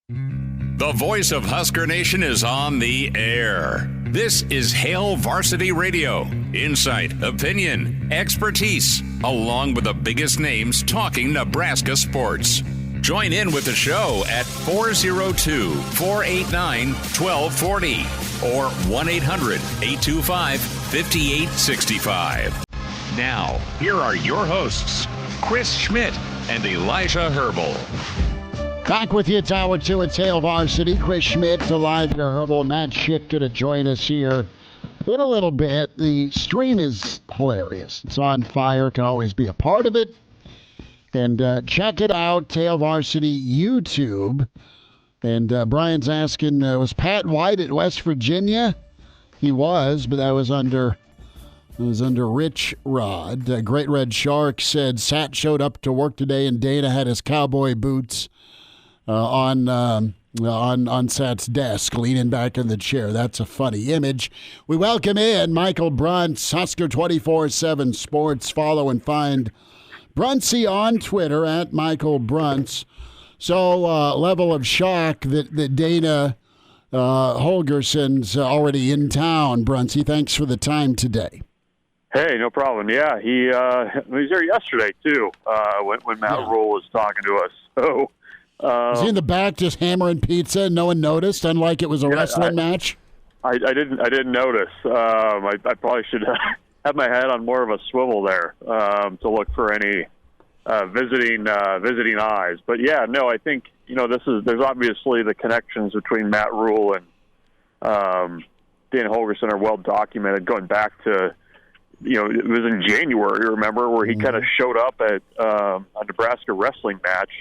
The voice of Husker Nation is on the air. This is Hail Varsity Radio. Insight, opinion, expertise, along with the biggest names talking Nebraska sports. Join in with the show at 402-489-1240 or 1-800-825-5865. Now, here are your hosts, Chris Schmidt and Elijah Herbel. Back with you, it's Hour 2. It's Hail Varsity. Chris Schmidt, Elijah Herbel, Matt Schick to join us here in a little bit. The stream is hilarious. It's on fire. Can always be a part of it. And check it out, Hail Varsity YouTube. And Brian's asking, was Pat White at West Virginia? He was, but that was under Rich Rod. Great Red Shark said Sat showed up to work today and Dana had his cowboy boots on Sat's desk, leaning back in the chair. That's a funny image. We welcome in Michael Bruntz, Husker 24/7 Sports. Follow and find Bruntsy on Twitter at Michael Bruntz. So level of shock that Dana Holgorsen's already in town. Bruntsy, thanks for the time today. Hey, no problem. Yeah, he was there yesterday too. When Matt Rule was talking to us. So. Was he in the back just hammering pizza and no one noticed, unlike it was a wrestling match? I didn't notice. I probably should have my head on more of a swivel there to look for any visiting eyes. But yeah, no, I think there's obviously the connections between Matt Rule and Dana Holgorsen are well documented going back to, it was in January, remember, where he kind of showed up at a Nebraska wrestling match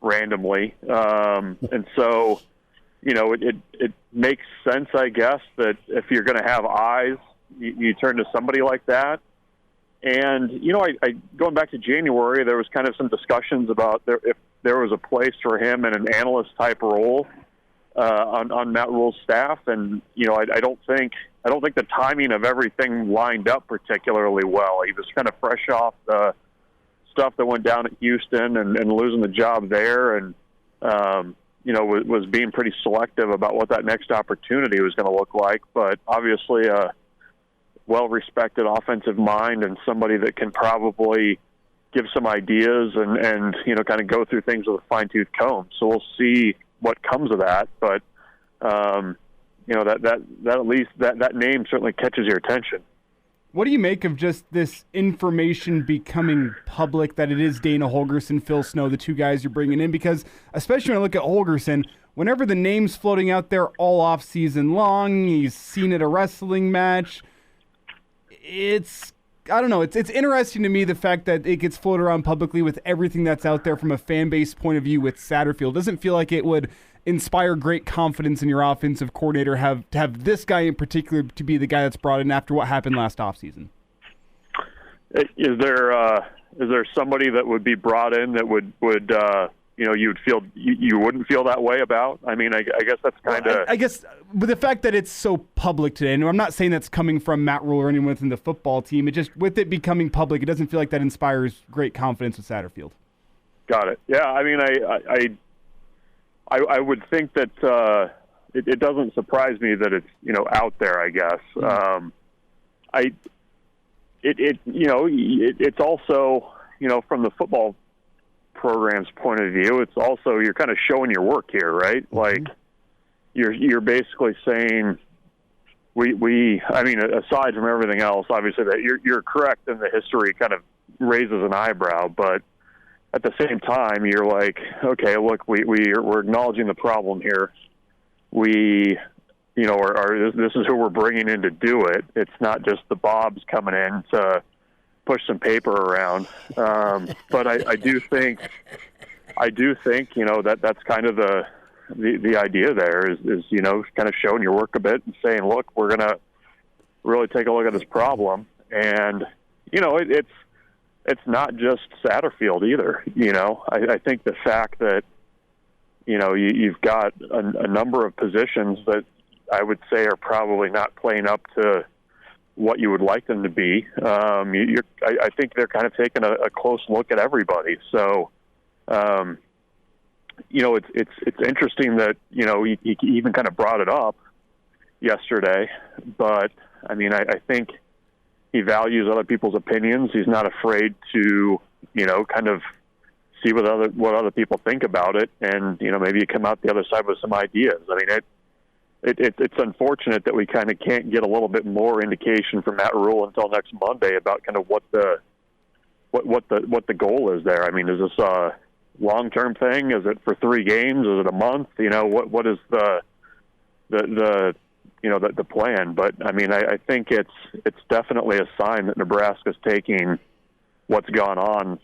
randomly. And so, it makes sense, I guess, that if you're going to have eyes, you turn to somebody like that. And, I going back to January, there was kind of some discussions about if there was a place for him in an analyst-type role on Matt Rule's staff. And, I don't think the timing of everything lined up particularly well. He was kind of fresh off the stuff that went down at Houston and losing the job there, and was being pretty selective about what that next opportunity was going to look like. But obviously a well-respected offensive mind and somebody that can probably give some ideas and kind of go through things with a fine-tooth comb. So we'll see what comes of that. But that at least that name certainly catches your attention. What do you make of just this information becoming public that it is Dana Holgorsen, Phil Snow, the two guys you're bringing in? Because especially when I look at Holgorsen, whenever the name's floating out there all off season long, he's seen at a wrestling match. It's interesting to me, the fact that it gets floated around publicly with everything that's out there from a fan base point of view with Satterfield. Doesn't feel like it would inspire great confidence in your offensive coordinator to have this guy in particular to be the guy that's brought in after what happened last offseason. Is there somebody that would be brought in that would you wouldn't feel that way about? I mean, I guess that's kind of... I guess with the fact that it's so public today, and I'm not saying that's coming from Matt Rule or anyone within the football team, it just, with it becoming public, it doesn't feel like that inspires great confidence with Satterfield. Got it. Yeah, I mean, I would think that it doesn't surprise me that it's out there, I guess. It's also from the football program's point of view, it's also you're kind of showing your work here, right? Mm-hmm. Like you're basically saying I mean, aside from everything else, obviously that you're correct in the history kind of raises an eyebrow, but at the same time, you're like, okay, look, we're acknowledging the problem here. We, this is who we're bringing in to do it. It's not just the Bobs coming in to push some paper around. But I do think, that's kind of the idea there is kind of showing your work a bit and saying, look, we're going to really take a look at this problem. And, it's not just Satterfield either. I think the fact that, you've got a number of positions that I would say are probably not playing up to what you would like them to be. I think they're kind of taking a close look at everybody. So, it's interesting that, he even kind of brought it up yesterday, but I mean, I think he values other people's opinions. He's not afraid to, kind of see what other people think about it, and maybe you come out the other side with some ideas. I mean, it's unfortunate that we kind of can't get a little bit more indication from Matt Rule until next Monday about kind of what the goal is there. I mean, is this a long-term thing? Is it for 3 games? Is it a month? What is the plan? But I mean, I think it's definitely a sign that Nebraska's taking what's gone on,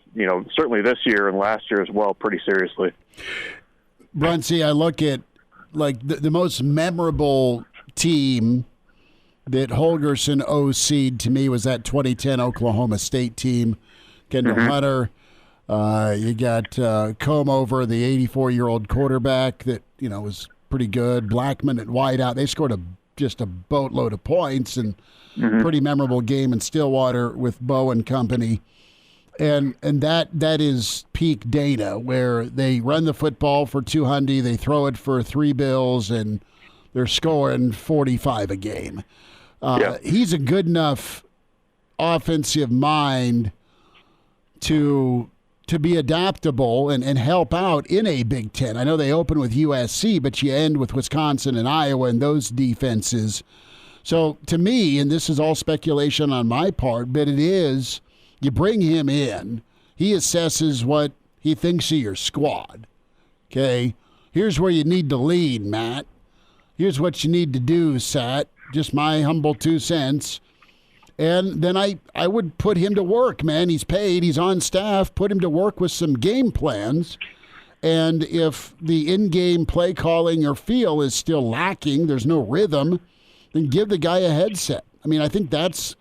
certainly this year and last year as well, pretty seriously. Bruntz, I look at like the most memorable team that Holgorsen OC'd to me was that 2010 Oklahoma State team. Kendall Hunter, you got Comover, the 84-year-old quarterback that was pretty good. Blackman at wideout. They scored just a boatload of points, and pretty memorable game in Stillwater with Bo and company. And that is peak Dana, where they run the football for $200, they throw it for $3 bills, and they're scoring 45 a game. He's a good enough offensive mind to be adaptable and help out in a Big Ten. I know they open with USC, but you end with Wisconsin and Iowa and those defenses. So to me, and this is all speculation on my part, but it is, you bring him in, he assesses what he thinks of your squad. Okay, here's where you need to lean, Matt. Here's what you need to do, Sat. just my humble 2 cents. And then I would put him to work, man. He's paid. He's on staff. Put him to work with some game plans. And if the in-game play calling or feel is still lacking, there's no rhythm, then give the guy a headset. I mean, I think that's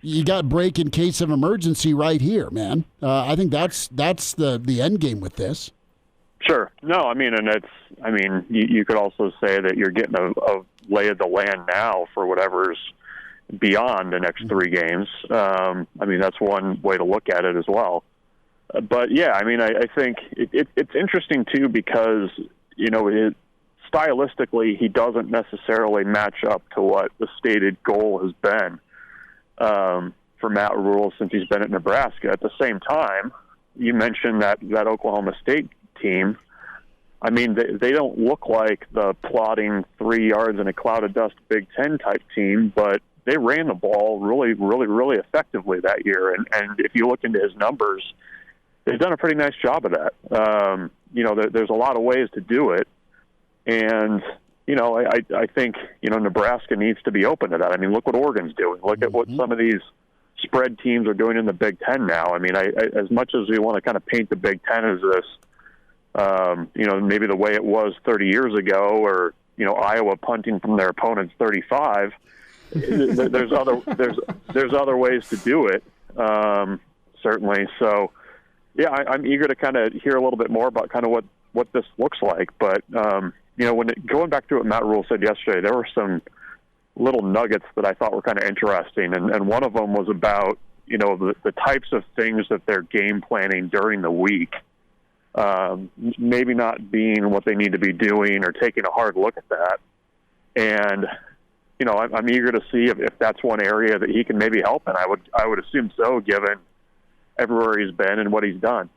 you got break in case of emergency right here, man. I think that's the end game with this. Sure. No, I mean, and you could also say that you're getting a lay of the land now for whatever's beyond the next 3 games. I mean, that's one way to look at it as well. But yeah, I mean, I think it's interesting too because, you know, stylistically, he doesn't necessarily match up to what the stated goal has been for Matt Rule since he's been at Nebraska. At the same time, you mentioned that Oklahoma State team. I mean, they don't look like the plodding 3 yards in a cloud of dust Big Ten type team, but they ran the ball really, really, really effectively that year. And if you look into his numbers, they've done a pretty nice job of that. You know, there's a lot of ways to do it. And, you know, I think, you know, Nebraska needs to be open to that. I mean, look what Oregon's doing. Look at what some of these spread teams are doing in the Big Ten now. I mean, as much as we want to kind of paint the Big Ten as this, you know, maybe the way it was 30 years ago or, you know, Iowa punting from their opponent's 35, there's other ways to do it, certainly. So, yeah, I'm eager to kind of hear a little bit more about kind of what this looks like. But, you know, going back to what Matt Rule said yesterday, there were some little nuggets that I thought were kind of interesting. And one of them was about, you know, the types of things that they're game planning during the week, maybe not being what they need to be doing or taking a hard look at that. And, you know, I'm eager to see if that's one area that he can maybe help. And I would assume so, given everywhere he's been and what he's done.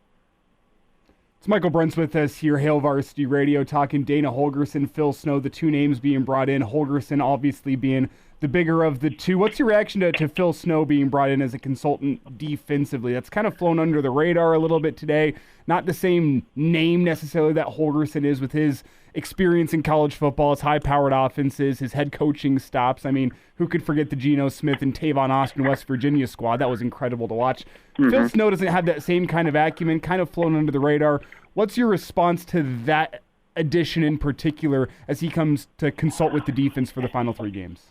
It's Michael Bruntz with us here, Hail Varsity Radio, talking Dana Holgorsen, Phil Snow, the 2 names being brought in. Holgorsen obviously being the bigger of the 2. What's your reaction to Phil Snow being brought in as a consultant defensively? That's kind of flown under the radar a little bit today. Not the same name necessarily that Holgorsen is with his experience in college football, his high-powered offenses, his head coaching stops. I mean, who could forget the Geno Smith and Tavon Austin West Virginia squad? That was incredible to watch. Mm-hmm. Phil Snow doesn't have that same kind of acumen, kind of flown under the radar. What's your response to that addition in particular as he comes to consult with the defense for the final 3 games?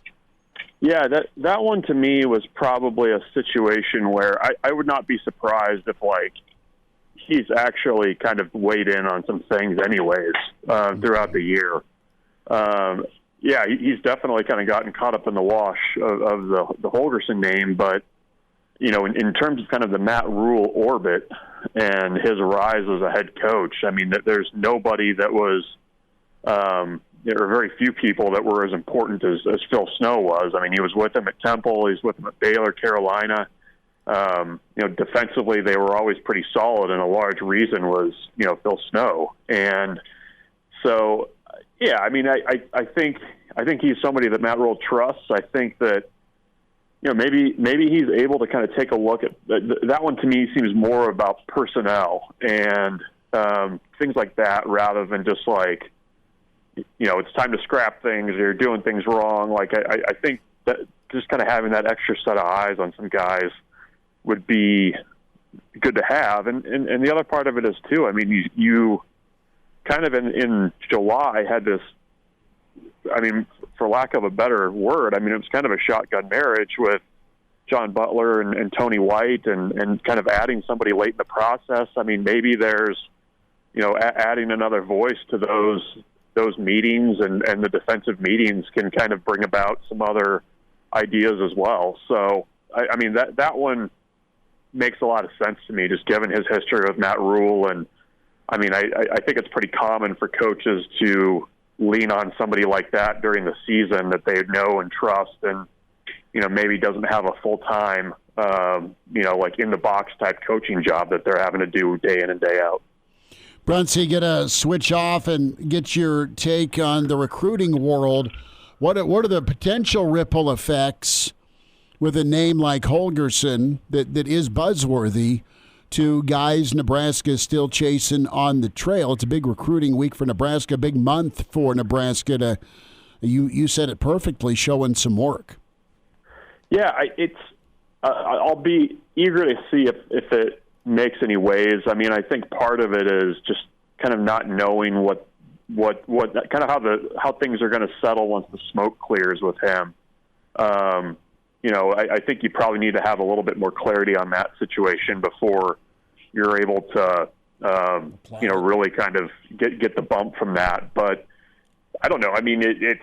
Yeah, that one to me was probably a situation where I would not be surprised if, like, he's actually kind of weighed in on some things anyways throughout the year. Yeah, he's definitely kind of gotten caught up in the wash of the Holgorsen name, but, you know, in terms of kind of the Matt Rule orbit and his rise as a head coach, I mean, there's nobody that was there are very few people that were as important as Phil Snow was. I mean, he was with him at Temple. He's with him at Baylor, Carolina. You know, defensively, they were always pretty solid, and a large reason was, you know, Phil Snow. And so, yeah, I mean, I think he's somebody that Matt Rule trusts. I think that, you know, maybe he's able to kind of take a look at that one. To me, seems more about personnel and things like that, rather than just like, you know, it's time to scrap things or you're doing things wrong. Like, I think that just kind of having that extra set of eyes on some guys would be good to have. And the other part of it is, too, I mean, you kind of in July had this, I mean, for lack of a better word, I mean, it was kind of a shotgun marriage with John Butler and Tony White and kind of adding somebody late in the process. I mean, maybe there's, you know, adding another voice to those meetings and the defensive meetings can kind of bring about some other ideas as well. So, I mean, that one makes a lot of sense to me, just given his history with Matt Rule. And, I mean, I think it's pretty common for coaches to lean on somebody like that during the season that they know and trust and, you know, maybe doesn't have a full-time, you know, like in-the-box type coaching job that they're having to do day in and day out. Bruntz, you got to switch off and get your take on the recruiting world. What are the potential ripple effects with a name like Holgorsen that is buzzworthy to guys Nebraska is still chasing on the trail? It's a big recruiting week for Nebraska, a big month for Nebraska to you said it perfectly, showing some work. Yeah, I'll be eager to see if it makes any waves. I mean, I think part of it is just kind of not knowing what kind of how things are going to settle once the smoke clears with him. I think you probably need to have a little bit more clarity on that situation before you're able to, really kind of get the bump from that. But I don't know. I mean, it's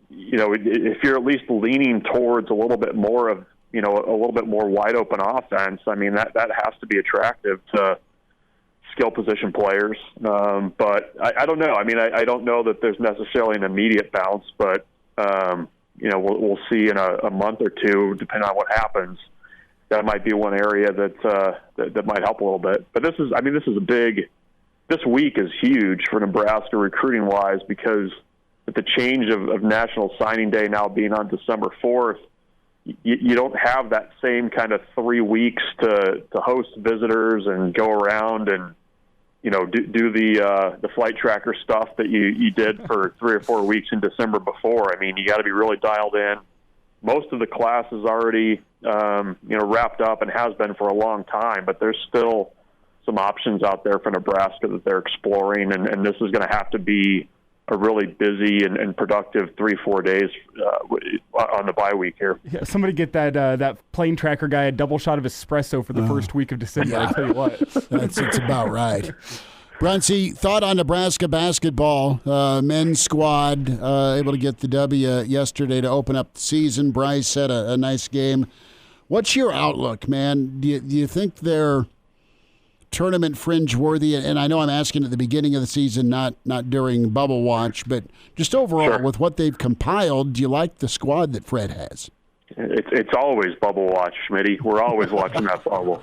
if you're at least leaning towards a little bit more of, a little bit more wide open offense, I mean, that has to be attractive to skill position players. But I don't know. I mean, I don't know that there's necessarily an immediate bounce, but, we'll see in a month or two, depending on what happens. That might be one area that might help a little bit. But this week is huge for Nebraska recruiting wise, because with the change of National Signing Day now being on December 4th, you don't have that same kind of 3 weeks to host visitors and go around and, do the flight tracker stuff that you did for 3 or 4 weeks in December before. I mean, you got to be really dialed in. Most of the class is already, wrapped up and has been for a long time, but there's still some options out there for Nebraska that they're exploring, and this is going to have to be a really busy and productive 3-4 days on the bye week here. Yeah, somebody get that plane tracker guy a double shot of espresso for the first week of December. Yeah. I tell you what, it's about right. Bruntz, thought on Nebraska basketball, men's squad able to get the W yesterday to open up the season. Bryce had a nice game. What's your outlook, man? Do you think they're tournament fringe worthy? And I know I'm asking at the beginning of the season, not during bubble watch, but just overall, sure, with what they've compiled, do you like the squad that Fred has? It's always bubble watch, Schmitty. We're always watching that bubble.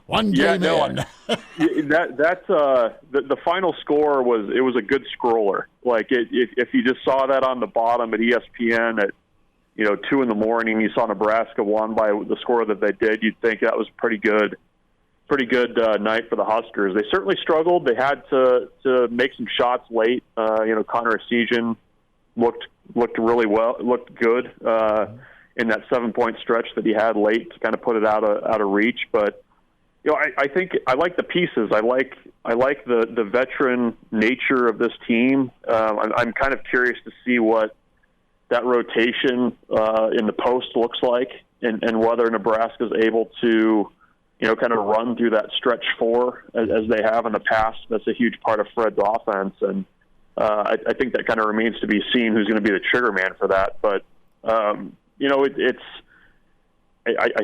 One game in. That's the final score was a good scroller. Like if you just saw that on the bottom at ESPN at 2 a.m, you saw Nebraska won by the score that they did, you'd think that was pretty good night for the Huskers. They certainly struggled. They had to make some shots late. Connor Essegian looked really well, looked good in that 7-point stretch that he had late to kind of put it out of reach. But I think I like the pieces. I like the veteran nature of this team. I'm kind of curious to see what that rotation in the post looks like, and whether Nebraska is able to kind of run through that stretch 4 as they have in the past. That's a huge part of Fred's offense, and I think that kind of remains to be seen who's going to be the trigger man for that. But I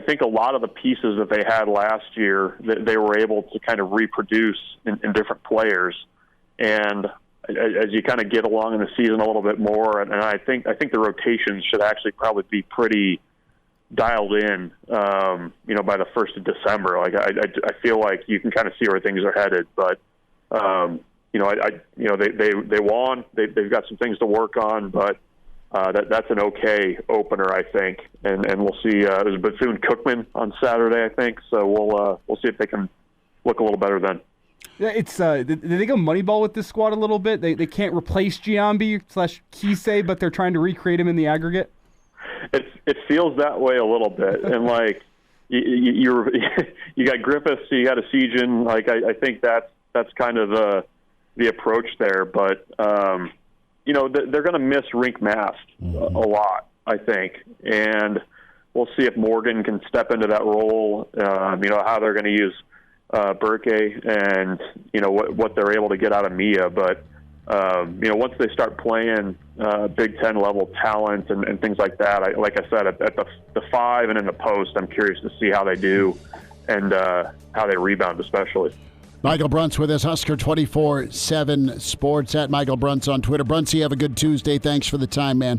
think a lot of the pieces that they had last year that they were able to kind of reproduce in different players, and as you kind of get along in the season a little bit more, and I think the rotations should actually probably be pretty dialed in, by the 1st of December. Like I feel like you can kind of see where things are headed, but they won. They've got some things to work on, but that's an okay opener, I think. And we'll see. There's Bethune-Cookman on Saturday, I think. So we'll see if they can look a little better then. Yeah, it's did they go Moneyball with this squad a little bit? They can't replace Giambi/Kisei, but they're trying to recreate him in the aggregate. It feels that way a little bit, and like you got Griffiths, you got Essegian. Like I think that's kind of the approach there, but they're going to miss Rink Mast a lot, I think, and we'll see if Morgan can step into that role. How they're going to use Burke and what they're able to get out of Mia, but once they start playing Big Ten level talent and things like that, like I said, at the 5 and in the post, I'm curious to see how they do and how they rebound, especially. Michael Bruntz with us, Husker 24/7 Sports, at Michael Bruntz on Twitter. Bruntz, you have a good Tuesday. Thanks for the time, man.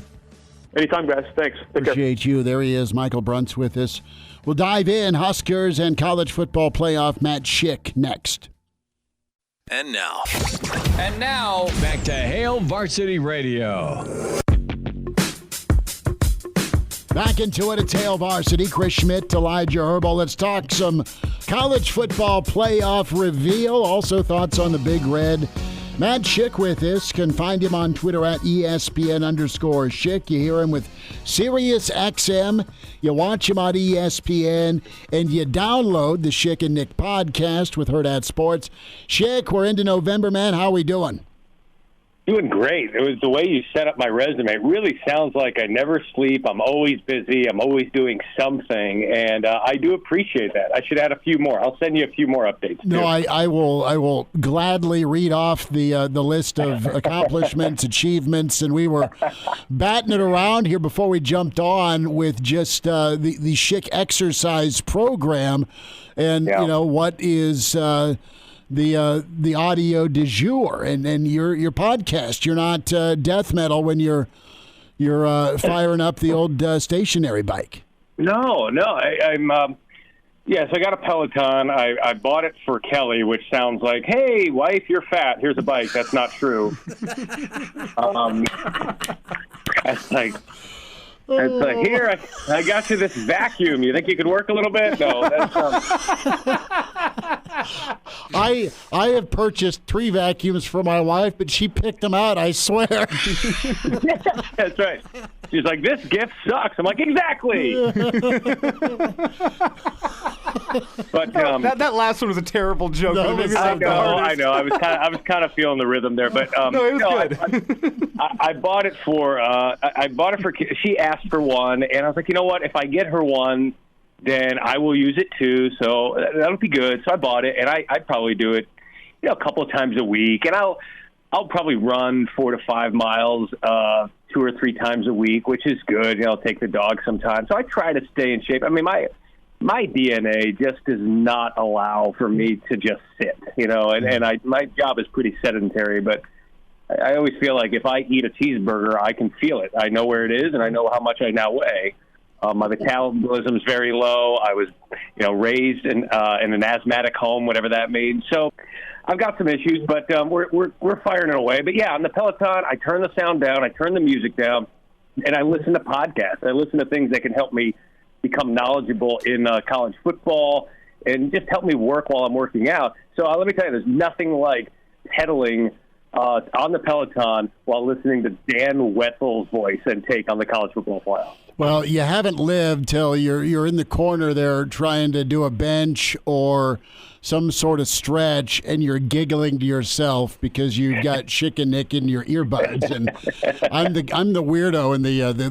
Anytime, guys. Thanks. Appreciate you. There he is, Michael Bruntz with us. We'll dive in Huskers and college football playoff. Matt Schick next. And now, back to Hail Varsity Radio. Back into it, it's Hail Varsity. Chris Schmidt, Elijah Herbel. Let's talk some college football playoff reveal. Also thoughts on the Big Red Matt Schick with us. Can find him on Twitter at ESPN_Schick. You hear him with Sirius XM. You watch him on ESPN. And you download the Schick and Nick podcast with Hurrdat Sports. Schick, we're into November, man. How are we doing? Doing great. It was the way you set up my resume. It really sounds like I never sleep. I'm always busy. I'm always doing something, and I do appreciate that. I should add a few more. I'll send you a few more updates. No, I will gladly read off the list of accomplishments, achievements, and we were batting it around here before we jumped on with just the Schick exercise program, and you know what is. The audio du jour and your podcast. You're not death metal when you're firing up the old stationary bike. No, I'm. Yes, I got a Peloton. I bought it for Kelly, which sounds like, hey, wife, you're fat. Here's a bike. That's not true. It's like. It's like, here, I got you this vacuum. You think you could work a little bit? No. That's, I have purchased 3 vacuums for my wife, but she picked them out, I swear. That's right. She's like, this gift sucks. I'm like, exactly. But that last one was a terrible joke. I know. I was kind of feeling the rhythm there, but no, it was good. I bought it for. She asked for one, and I was like, you know what? If I get her one, then I will use it too. So that'll be good. So I bought it, and I'd probably do it, a couple of times a week, and I'll probably run 4 to 5 miles 2 or 3 times a week, which is good. I'll take the dog sometimes. So I try to stay in shape. I mean, my DNA just does not allow for me to just sit, and my job is pretty sedentary, but I always feel like if I eat a cheeseburger, I can feel it. I know where it is, and I know how much I now weigh. My metabolism is very low. I was, raised in an asthmatic home, whatever that means. So I've got some issues, but we're firing it away. But yeah, on the Peloton, I turn the sound down, I turn the music down, and I listen to podcasts. I listen to things that can help me become knowledgeable in college football and just help me work while I'm working out. So let me tell you, there's nothing like pedaling on the Peloton while listening to Dan Wetzel's voice and take on the college football playoff. Well, you haven't lived till you're in the corner there trying to do a bench or some sort of stretch, and you're giggling to yourself because you've got Schick and Nick in your earbuds. And I'm the weirdo in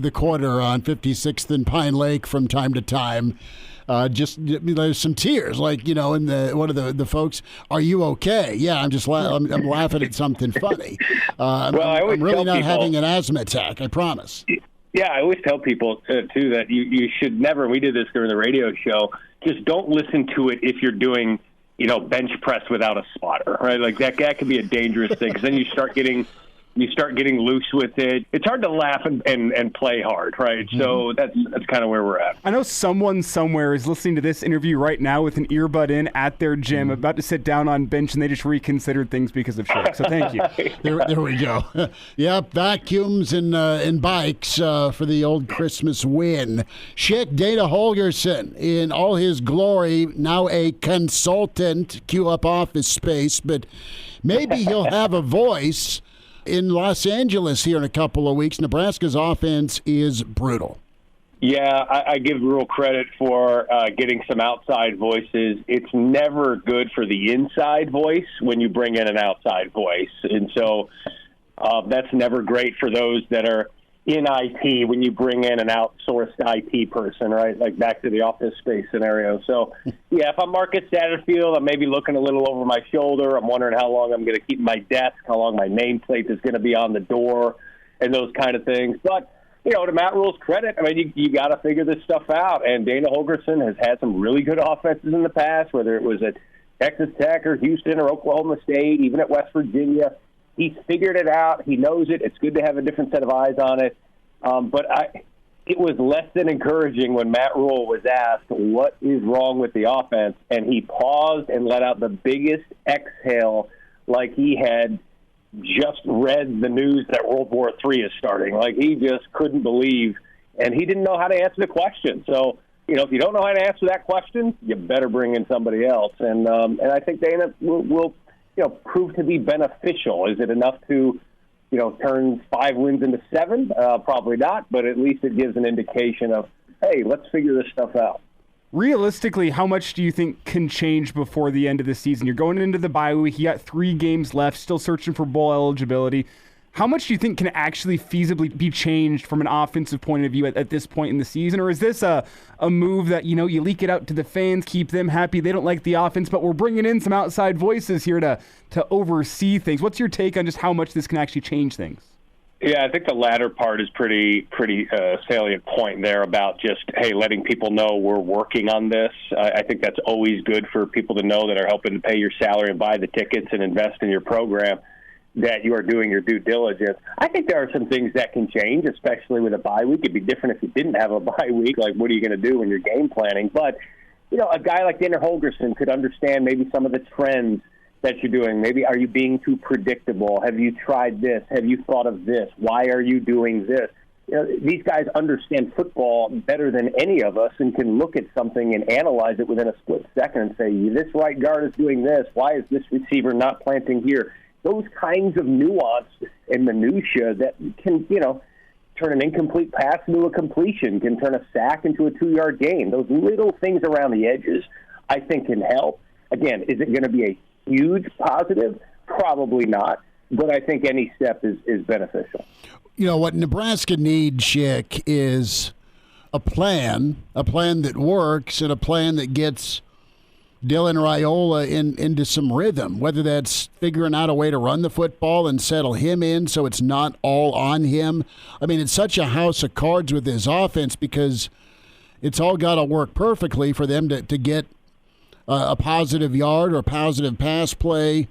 the corner on 56th and Pine Lake from time to time. There's some tears, like, and one of the folks, are you okay? Yeah, I'm just I'm laughing at something funny. I'm really not having an asthma attack, I promise. Yeah, I always tell people, too, that you should never, we did this during the radio show, just don't listen to it if you're doing, bench press without a spotter, right? Like that can be a dangerous thing, because then you start getting loose with it. It's hard to laugh and play hard, right? Mm-hmm. So that's kind of where we're at. I know someone somewhere is listening to this interview right now with an earbud in at their gym, about to sit down on bench, and they just reconsidered things because of Schick. So thank you. There we go. Yep, vacuums and bikes for the old Christmas win. Schick, Dana Holgorsen in all his glory, now a consultant, queue up office space, but maybe he'll have a voice in Los Angeles here in a couple of weeks. Nebraska's offense is brutal. Yeah, I give real credit for getting some outside voices. It's never good for the inside voice when you bring in an outside voice. And so that's never great for those that are in IT when you bring in an outsourced IT person, right? Like back to the office space scenario. So, yeah, if I'm Marcus Satterfield, I'm maybe looking a little over my shoulder. I'm wondering how long I'm going to keep my desk, how long my nameplate is going to be on the door, and those kind of things. But, to Matt Rule's credit, I mean, you got to figure this stuff out. And Dana Holgorsen has had some really good offenses in the past, whether it was at Texas Tech or Houston or Oklahoma State, even at West Virginia. He's figured it out. He knows it. It's good to have a different set of eyes on it. But it was less than encouraging when Matt Rule was asked what is wrong with the offense, and he paused and let out the biggest exhale like he had just read the news that World War III is starting. Like he just couldn't believe, and he didn't know how to answer the question. So, if you don't know how to answer that question, you better bring in somebody else. And I think Dana will prove to be beneficial? Is it enough to, turn 5 wins into 7? Probably not, but at least it gives an indication of, hey, let's figure this stuff out. Realistically, how much do you think can change before the end of the season? You're going into the bye week. You got 3 games left, still searching for bowl eligibility. How much do you think can actually feasibly be changed from an offensive point of view at this point in the season? Or is this a move that, you leak it out to the fans, keep them happy, they don't like the offense, but we're bringing in some outside voices here to oversee things? What's your take on just how much this can actually change things? Yeah, I think the latter part is pretty salient point there about just, hey, letting people know we're working on this. I think that's always good for people to know that are helping to pay your salary and buy the tickets and invest in your program, that you are doing your due diligence. I think there are some things that can change, especially with a bye week. It'd be different if you didn't have a bye week. Like, what are you going to do when you're game planning? But, a guy like Dana Holgorsen could understand maybe some of the trends that you're doing. Maybe, are you being too predictable? Have you tried this? Have you thought of this? Why are you doing this? These guys understand football better than any of us and can look at something and analyze it within a split second and say, this right guard is doing this. Why is this receiver not planting here? Those kinds of nuance and minutia that can, turn an incomplete pass into a completion, can turn a sack into a 2-yard gain. Those little things around the edges, I think, can help. Again, is it going to be a huge positive? Probably not. But I think any step is beneficial. What Nebraska needs, Schick, is a plan that works, and a plan that gets Dylan Raiola into some rhythm, whether that's figuring out a way to run the football and settle him in so it's not all on him. I mean, it's such a house of cards with his offense because it's all got to work perfectly for them to get a positive yard or a positive pass play.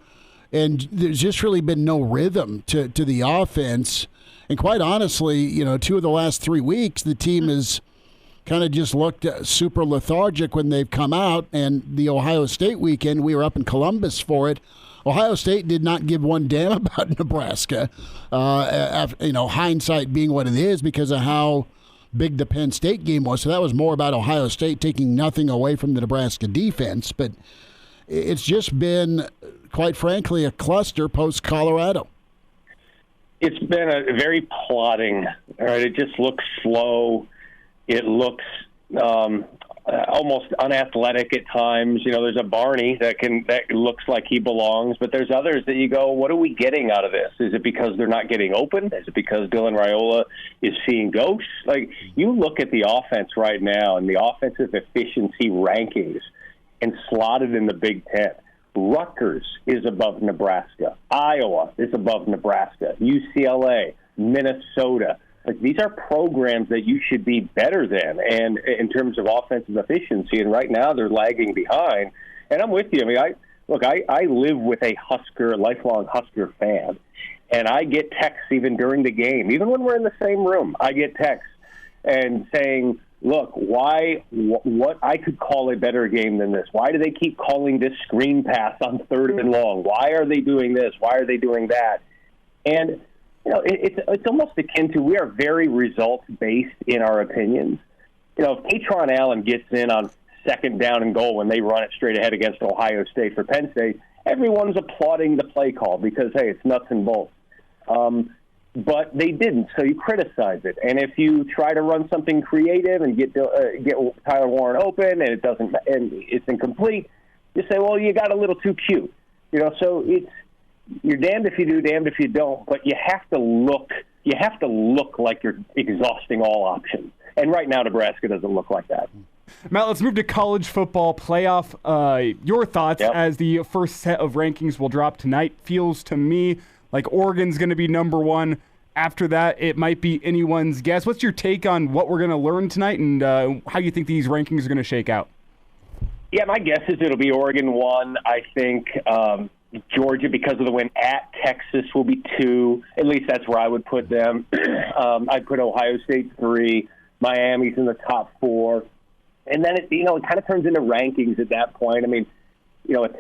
And there's just really been no rhythm to the offense. And quite honestly, 2 of the last 3 weeks, the team has kind of just looked super lethargic when they've come out. And the Ohio State weekend, we were up in Columbus for it. Ohio State did not give one damn about Nebraska, hindsight being what it is because of how big the Penn State game was. So that was more about Ohio State taking nothing away from the Nebraska defense. But it's just been, quite frankly, a cluster post-Colorado. It's been a very plodding. All right, it just looks slow. It looks almost unathletic at times. There's a Barney that looks like he belongs, but there's others that you go, what are we getting out of this? Is it because they're not getting open? Is it because Dylan Raiola is seeing ghosts? Like, you look at the offense right now and the offensive efficiency rankings and slotted in the Big Ten. Rutgers is above Nebraska. Iowa is above Nebraska. UCLA, Minnesota. Like, these are programs that you should be better than, and in terms of offensive efficiency, and right now they're lagging behind. And I'm with you. I mean, I live with a lifelong Husker fan, and I get texts even during the game, even when we're in the same room. I get texts and saying, look, what I could call a better game than this. Why do they keep calling this screen pass on 3rd and long? Why are they doing this? Why are they doing that? And it's almost akin to, we are very results-based in our opinions. If Patron Allen gets in on 2nd down and goal when they run it straight ahead against Ohio State for Penn State, everyone's applauding the play call because, hey, it's nuts and bolts. But they didn't, so you criticize it. And if you try to run something creative and get Tyler Warren open and it's incomplete, you say, well, you got a little too cute. So you're damned if you do, damned if you don't, but you have to look like you're exhausting all options. And right now, Nebraska doesn't look like that. Matt, let's move to college football playoff. Your thoughts as the first set of rankings will drop tonight. Feels to me like Oregon's going to be number 1. After that, it might be anyone's guess. What's your take on what we're going to learn tonight and how you think these rankings are going to shake out? Yeah, my guess is it'll be Oregon 1. I think Georgia, because of the win at Texas, will be 2. At least that's where I would put them. I'd put Ohio State 3. Miami's in the top 4. And then it kind of turns into rankings at that point. I mean,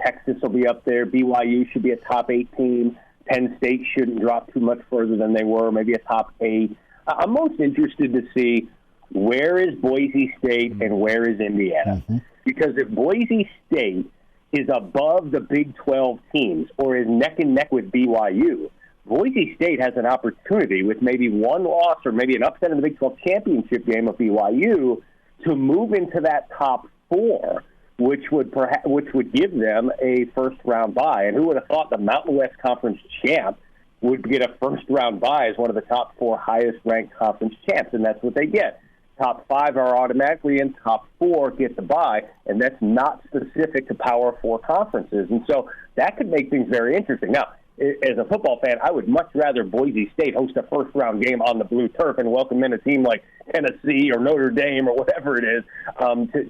Texas will be up there. BYU should be a top 8 team. Penn State shouldn't drop too much further than they were, maybe a top 8. I'm most interested to see where is Boise State and where is Indiana. Mm-hmm. Because if Boise State is above the Big 12 teams or is neck and neck with BYU, Boise State has an opportunity with maybe one loss or maybe an upset in the Big 12 championship game of BYU to move into that top 4, which would give them a first-round bye. And who would have thought the Mountain West Conference champ would get a first-round bye as one of the top 4 highest-ranked conference champs, and that's what they get. Top 5 are automatically in, top 4 get the bye, and that's not specific to Power 4 conferences. And so that could make things very interesting. Now, as a football fan, I would much rather Boise State host a first-round game on the blue turf and welcome in a team like Tennessee or Notre Dame or whatever it is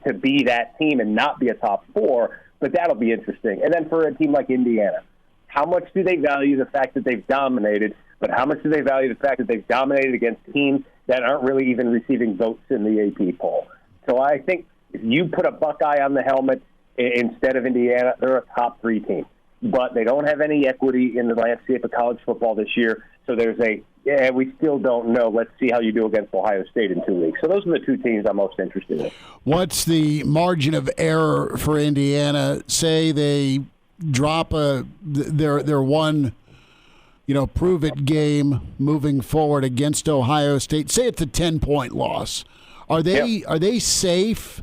to be that team and not be a top 4, but that'll be interesting. And then for a team like Indiana, how much do they value the fact that they've dominated, but how much do they value the fact that they've dominated against teams that aren't really even receiving votes in the AP poll? So I think if you put a Buckeye on the helmet instead of Indiana, they're a top 3 team. But they don't have any equity in the landscape of college football this year. So there's we still don't know. Let's see how you do against Ohio State in 2 weeks. So those are the 2 teams I'm most interested in. What's the margin of error for Indiana? Say they drop their one, prove-it game moving forward against Ohio State. Say it's a 10-point loss. Are they safe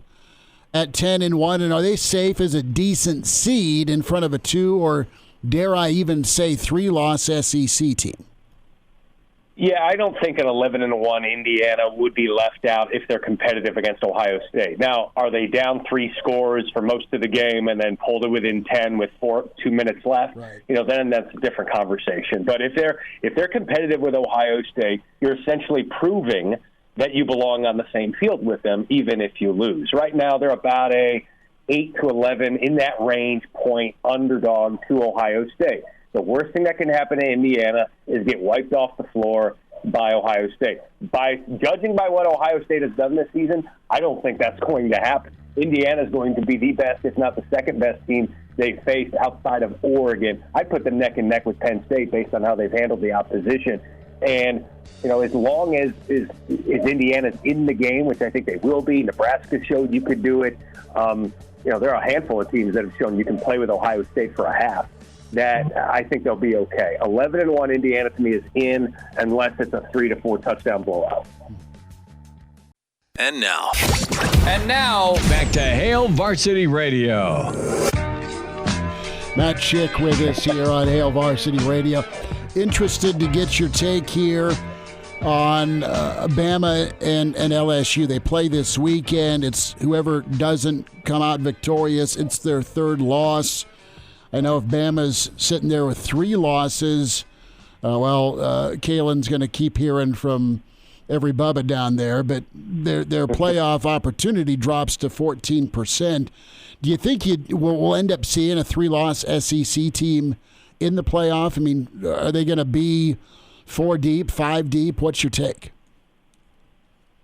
at 10-1, and are they safe as a decent seed in front of a 2 or dare I even say 3-loss SEC team? Yeah, I don't think an 11-1 Indiana would be left out if they're competitive against Ohio State. Now, are they down 3 scores for most of the game and then pulled it within 10 with 2 minutes left? Right. Then that's a different conversation. But if they're competitive with Ohio State, you're essentially proving that you belong on the same field with them, even if you lose. Right now, they're about a 8-11 in that range point underdog to Ohio State. The worst thing that can happen to Indiana is get wiped off the floor by Ohio State. Judging by what Ohio State has done this season, I don't think that's going to happen. Indiana is going to be the best, if not the second-best team they've faced outside of Oregon. I put them neck and neck with Penn State based on how they've handled the opposition. And, as long as Indiana's in the game, which I think they will be, Nebraska showed you could do it. There are a handful of teams that have shown you can play with Ohio State for a half. That I think they'll be okay. 11-1 Indiana to me is in unless it's a 3-4 touchdown blowout. And now, back to Hail Varsity Radio. Matt Schick with us here on Hail Varsity Radio. Interested to get your take here on Bama and LSU. They play this weekend. It's whoever doesn't come out victorious, it's their 3rd loss. I know if Bama's sitting there with 3 losses, Kalen's going to keep hearing from every Bubba down there, but their playoff opportunity drops to 14%. Do you think we'll end up seeing a 3-loss SEC team in the playoff? I mean, are they going to be 4 deep, 5 deep? What's your take?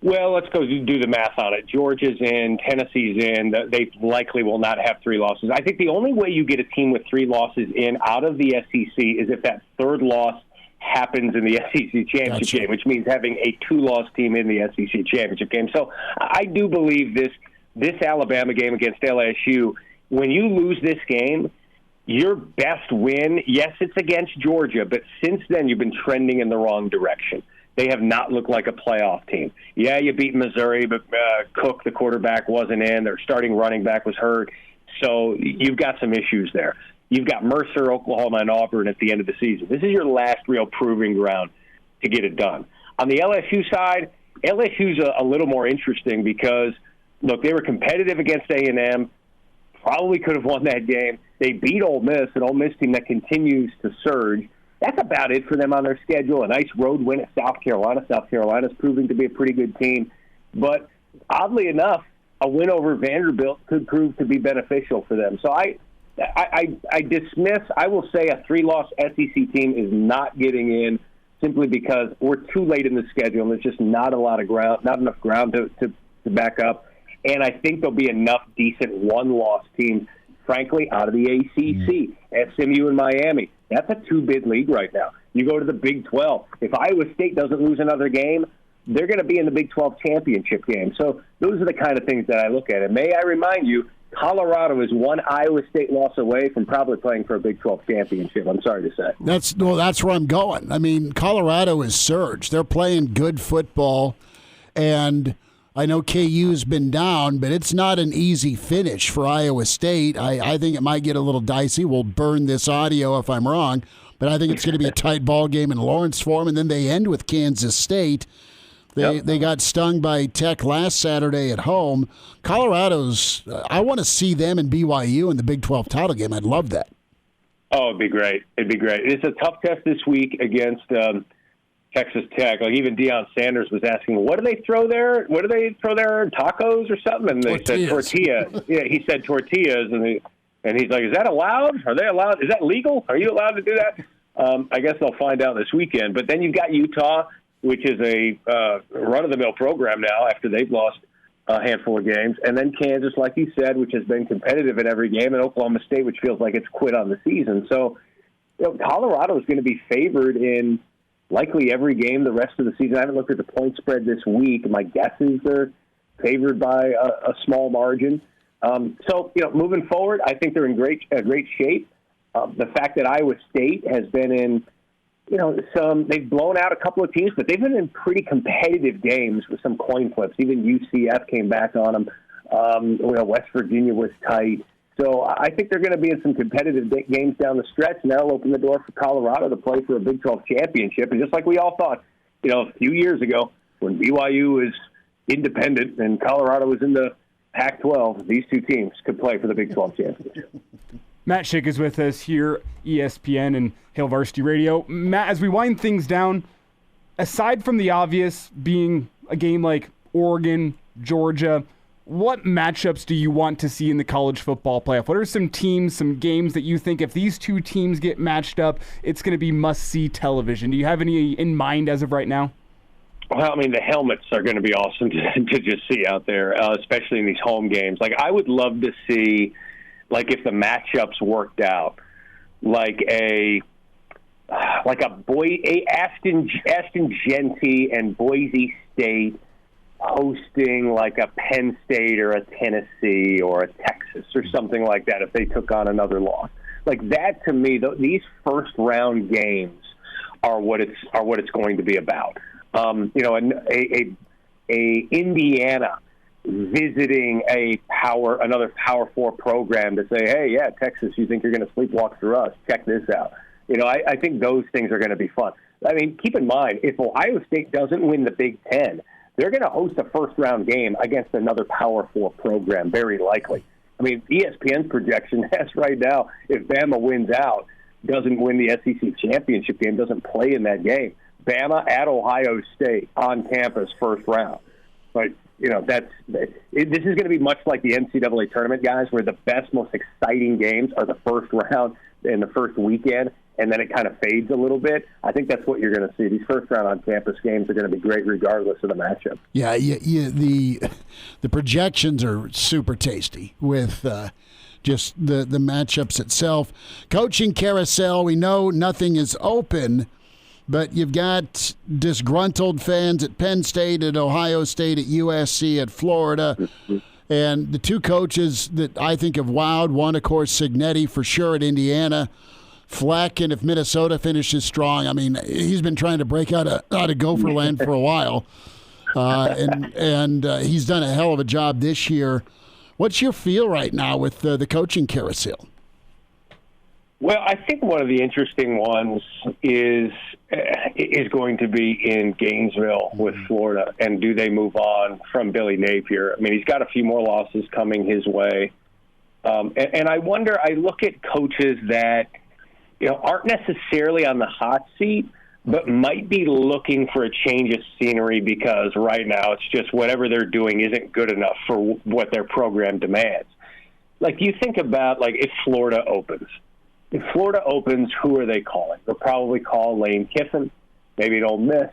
Well, let's go do the math on it. Georgia's in, Tennessee's in. They likely will not have 3 losses. I think the only way you get a team with 3 losses in out of the SEC is if that 3rd loss happens in the SEC championship game, which means having a 2-loss team in the SEC championship game. So I do believe this Alabama game against LSU, when you lose this game, your best win, yes, it's against Georgia, but since then you've been trending in the wrong direction. They have not looked like a playoff team. Yeah, you beat Missouri, but Cook, the quarterback, wasn't in. Their starting running back was hurt. So you've got some issues there. You've got Mercer, Oklahoma, and Auburn at the end of the season. This is your last real proving ground to get it done. On the LSU side, LSU's a little more interesting because, look, they were competitive against A&M, probably could have won that game. They beat Ole Miss, an Ole Miss team that continues to surge. That's about it for them on their schedule. A nice road win at South Carolina. South Carolina's proving to be a pretty good team. But oddly enough, a win over Vanderbilt could prove to be beneficial for them. So I will say a 3-loss SEC team is not getting in simply because we're too late in the schedule and there's just not enough ground to back up. And I think there'll be enough decent 1-loss teams, frankly, out of the ACC, SMU and Miami. That's a 2-bid league right now. You go to the Big 12. If Iowa State doesn't lose another game, they're going to be in the Big 12 championship game. So those are the kind of things that I look at. And may I remind you, Colorado is one Iowa State loss away from probably playing for a Big 12 championship, I'm sorry to say. That's where I'm going. I mean, Colorado is surged. They're playing good football, and I know KU's been down, but it's not an easy finish for Iowa State. I think it might get a little dicey. We'll burn this audio if I'm wrong, but I think it's going to be a tight ball game in Lawrence for them, and then they end with Kansas State. They got stung by Tech last Saturday at home. Colorado's, I want to see them and BYU in the Big 12 title game. I'd love that. Oh, it'd be great. It's a tough test this week against Texas Tech. Like even Deion Sanders was asking, what do they throw there? What do they throw there? Tacos or something? And they said tortillas. Yeah, he said tortillas, and he's like, is that allowed? Are they allowed? Is that legal? Are you allowed to do that? I guess they'll find out this weekend. But then you've got Utah, which is a run-of-the-mill program now after they've lost a handful of games. And then Kansas, like you said, which has been competitive in every game, and Oklahoma State, which feels like it's quit on the season. So Colorado is going to be favored in likely every game the rest of the season. I haven't looked at the point spread this week. My guess is they're favored by a small margin. So, moving forward, I think they're in great shape. The fact that Iowa State has been in they've blown out a couple of teams, but they've been in pretty competitive games with some coin flips. Even UCF came back on them. West Virginia was tight. So I think they're going to be in some competitive games down the stretch, and that'll open the door for Colorado to play for a Big 12 championship. And just like we all thought, a few years ago when BYU was independent and Colorado was in the Pac-12, these two teams could play for the Big 12 championship. Matt Schick is with us here, ESPN and Hail Varsity Radio. Matt, as we wind things down, aside from the obvious being a game like Oregon, Georgia, what matchups do you want to see in the college football playoff? What are some teams, some games that you think if these two teams get matched up, it's going to be must-see television? Do you have any in mind as of right now? Well, I mean, the helmets are going to be awesome to just see out there, especially in these home games. Like, I would love to see, like, if the matchups worked out, like Aston Genty and Boise State hosting like a Penn State or a Tennessee or a Texas or something like that if they took on another loss. Like that, to me, these first round games are what it's going to be about. A Indiana visiting another Power 4 program to say, hey, yeah, Texas, you think you're going to sleepwalk through us? Check this out. I think those things are going to be fun. I mean, keep in mind, if Ohio State doesn't win the Big Ten, they're going to host a first-round game against another Power 4 program, very likely. I mean, ESPN's projection has right now, if Bama wins out, doesn't win the SEC championship game, doesn't play in that game, Bama at Ohio State on campus first round. But, this is going to be much like the NCAA tournament, guys, where the best, most exciting games are the first round and the first weekend, and then it kind of fades a little bit. I think that's what you're going to see. These first-round on-campus games are going to be great regardless of the matchup. Yeah, the projections are super tasty with just the matchups itself. Coaching carousel, we know nothing is open, but you've got disgruntled fans at Penn State, at Ohio State, at USC, at Florida. Mm-hmm. And the two coaches that I think have wowed, one, of course, Cignetti for sure at Indiana. Fleck, and if Minnesota finishes strong, I mean, he's been trying to break out of Gopherland for a while, and he's done a hell of a job this year. What's your feel right now with the coaching carousel? Well, I think one of the interesting ones is going to be in Gainesville with Florida, and do they move on from Billy Napier? I mean, he's got a few more losses coming his way, and I wonder. I look at coaches that aren't necessarily on the hot seat, but might be looking for a change of scenery because right now it's just whatever they're doing isn't good enough for what their program demands. Like, you think about, like, if Florida opens. If Florida opens, who are they calling? They'll probably call Lane Kiffin, maybe at Ole Miss.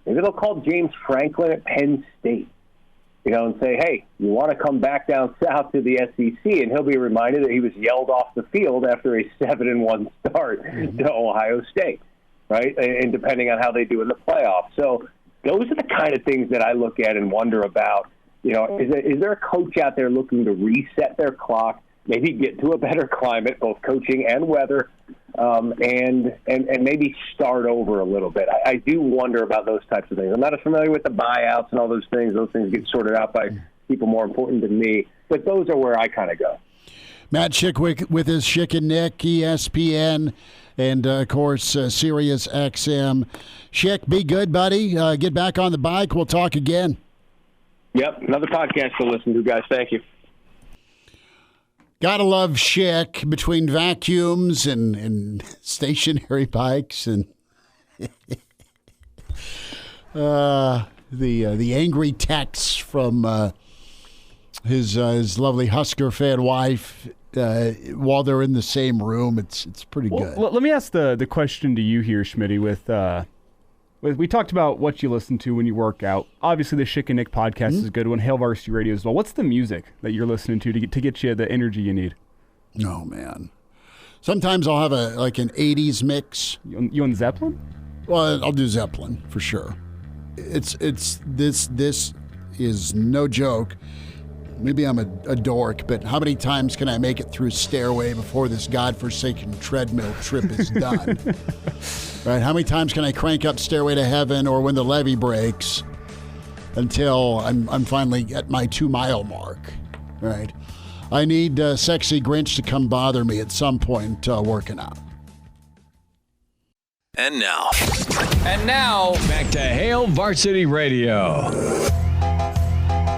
Maybe they'll call James Franklin at Penn State, and say, hey, you want to come back down south to the SEC? And he'll be reminded that he was yelled off the field after a 7-1 start to Ohio State, right? And depending on how they do in the playoffs. So those are the kind of things that I look at and wonder about. Is there a coach out there looking to reset their clock, maybe get to a better climate, both coaching and weather, and maybe start over a little bit? I do wonder about those types of things. I'm not as familiar with the buyouts and all those things. Those things get sorted out by people more important than me. But those are where I kind of go. Matt Schick with his Schick and Nick, ESPN, and, of course, Sirius XM. Schick, be good, buddy. Get back on the bike. We'll talk again. Yep, another podcast to listen to, guys. Thank you. Gotta love Schick between vacuums and stationary bikes and the angry texts from his lovely Husker fan wife while they're in the same room. It's pretty good. Let me ask the question to you here, Schmitty. We talked about what you listen to when you work out. Obviously, the Schick and Nick podcast is a good one. Hail Varsity Radio as well. What's the music that you're listening to get you the energy you need? Oh, man. Sometimes I'll have an 80s mix. You on Zeppelin? Well, I'll do Zeppelin for sure. This is no joke. Maybe I'm a dork, but how many times can I make it through Stairway before this godforsaken treadmill trip is done? Right? How many times can I crank up Stairway to Heaven or When the Levee Breaks until I'm finally at my 2-mile mark? Right? I need Sexy Grinch to come bother me at some point working out. And now, back to Hail Varsity Radio.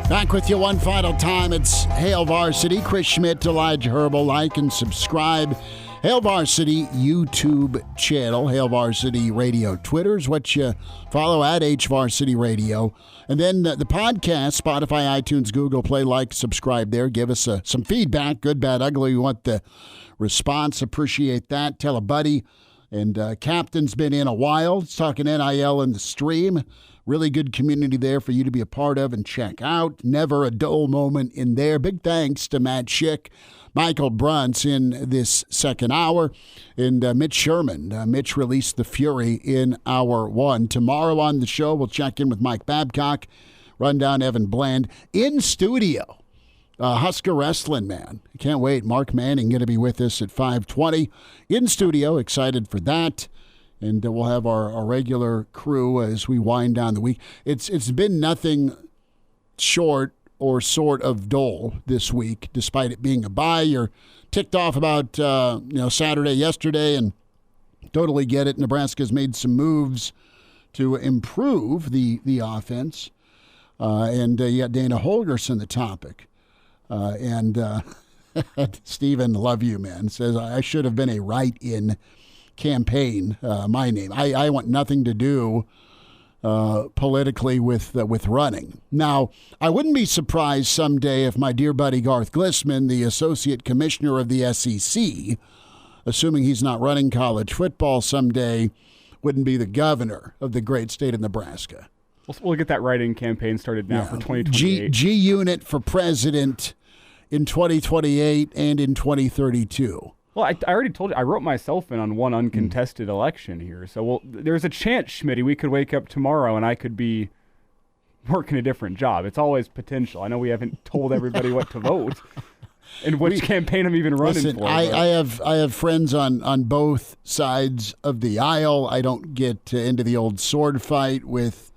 Back with you one final time. It's Hail Varsity. Chris Schmidt, Elijah Herbel. Like and subscribe. Hail Varsity YouTube channel. Hail Varsity Radio Twitter is what you follow at HVarsity Radio. And then the podcast, Spotify, iTunes, Google Play. Like, subscribe there. Give us some feedback, good, bad, ugly. We want the response. Appreciate that. Tell a buddy. And Captain's been in a while. He's talking NIL in the stream. Really good community there for you to be a part of and check out. Never a dull moment in there. Big thanks to Matt Schick, Michael Bruntz in this second hour, and Mitch Sherman. Mitch released the Fury in hour one. Tomorrow on the show, we'll check in with Mike Babcock, run down Evan Bland. In studio, Husker Wrestling, man. I can't wait. Mark Manning going to be with us at 5:20. In studio, excited for that. And we'll have our regular crew as we wind down the week. It's been nothing short or sort of dull this week, despite it being a bye. You're ticked off about Saturday yesterday, and totally get it. Nebraska's made some moves to improve the offense, and you got Dana Holgorsen, the topic, and Stephen, love you, man, says I should have been a write-in campaign, my name. I want nothing to do politically with running. Now, I wouldn't be surprised someday if my dear buddy Garth Glissman, the associate commissioner of the SEC, assuming he's not running college football someday, wouldn't be the governor of the great state of Nebraska. We'll get that write-in campaign started now for 2028. G Unit for president in 2028 and in 2032. Well, I already told you, I wrote myself in on one uncontested election here. So, there's a chance, Schmitty, we could wake up tomorrow and I could be working a different job. It's always potential. I know we haven't told everybody what to vote and which campaign I'm even running for. I have friends on both sides of the aisle. I don't get into the old sword fight with,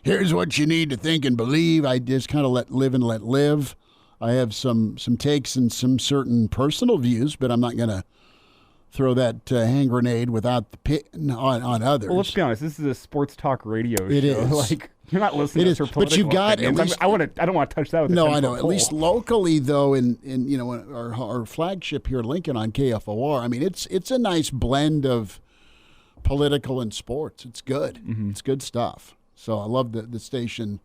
here's what you need to think and believe. I just kind of let live. I have some takes and some certain personal views, but I'm not going to throw that hand grenade without the pit on others. Well, let's be honest. This is a sports talk radio show. It is. Like, you're not listening to us for political but you've got opinions. at least, I don't want to touch that with a 10-foot I know. pole. At least locally, though, in our flagship here, Lincoln on KFOR. I mean, it's a nice blend of political and sports. It's good. Mm-hmm. It's good stuff. So I love the station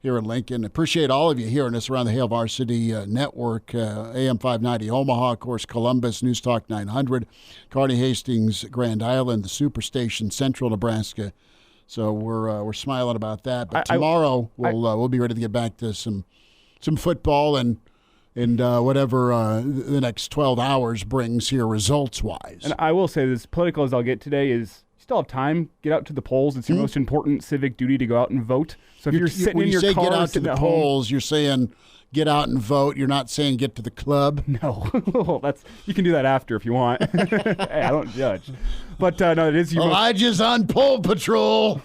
here in Lincoln. Appreciate all of you hearing us around the Hail Varsity Network, AM 590 Omaha, of course, Columbus, News Talk 900, Kearney, Hastings, Grand Island, the Superstation, Central Nebraska. So we're smiling about that. But tomorrow we'll be ready to get back to some football and whatever the next 12 hours brings here results-wise. And I will say, as political as I'll get today, is still have time, get out to the polls. It's your most important civic duty to go out and vote. So if you're sitting in your car, when you say get out to the polls, home, you're saying get out and vote. You're not saying get to the club. No, you can do that after if you want. Hey, I don't judge. But no, it is your Elijah's on poll patrol.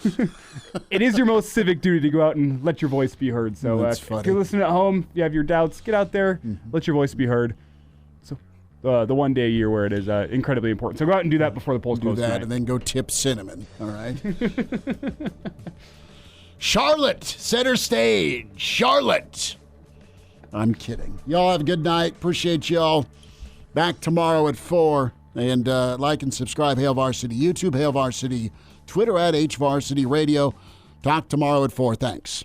It is your most civic duty to go out and let your voice be heard. So if you're listening at home, you have your doubts, get out there, let your voice be heard. So the one day a year where it is incredibly important. So go out and do that before the polls close tonight. And then go tip Cinnamon. All right. Charlotte, center stage. Charlotte. I'm kidding. Y'all have a good night. Appreciate y'all. Back tomorrow at 4. And like and subscribe. Hail Varsity YouTube, Hail Varsity Twitter at HVarsity Radio. Talk tomorrow at 4. Thanks.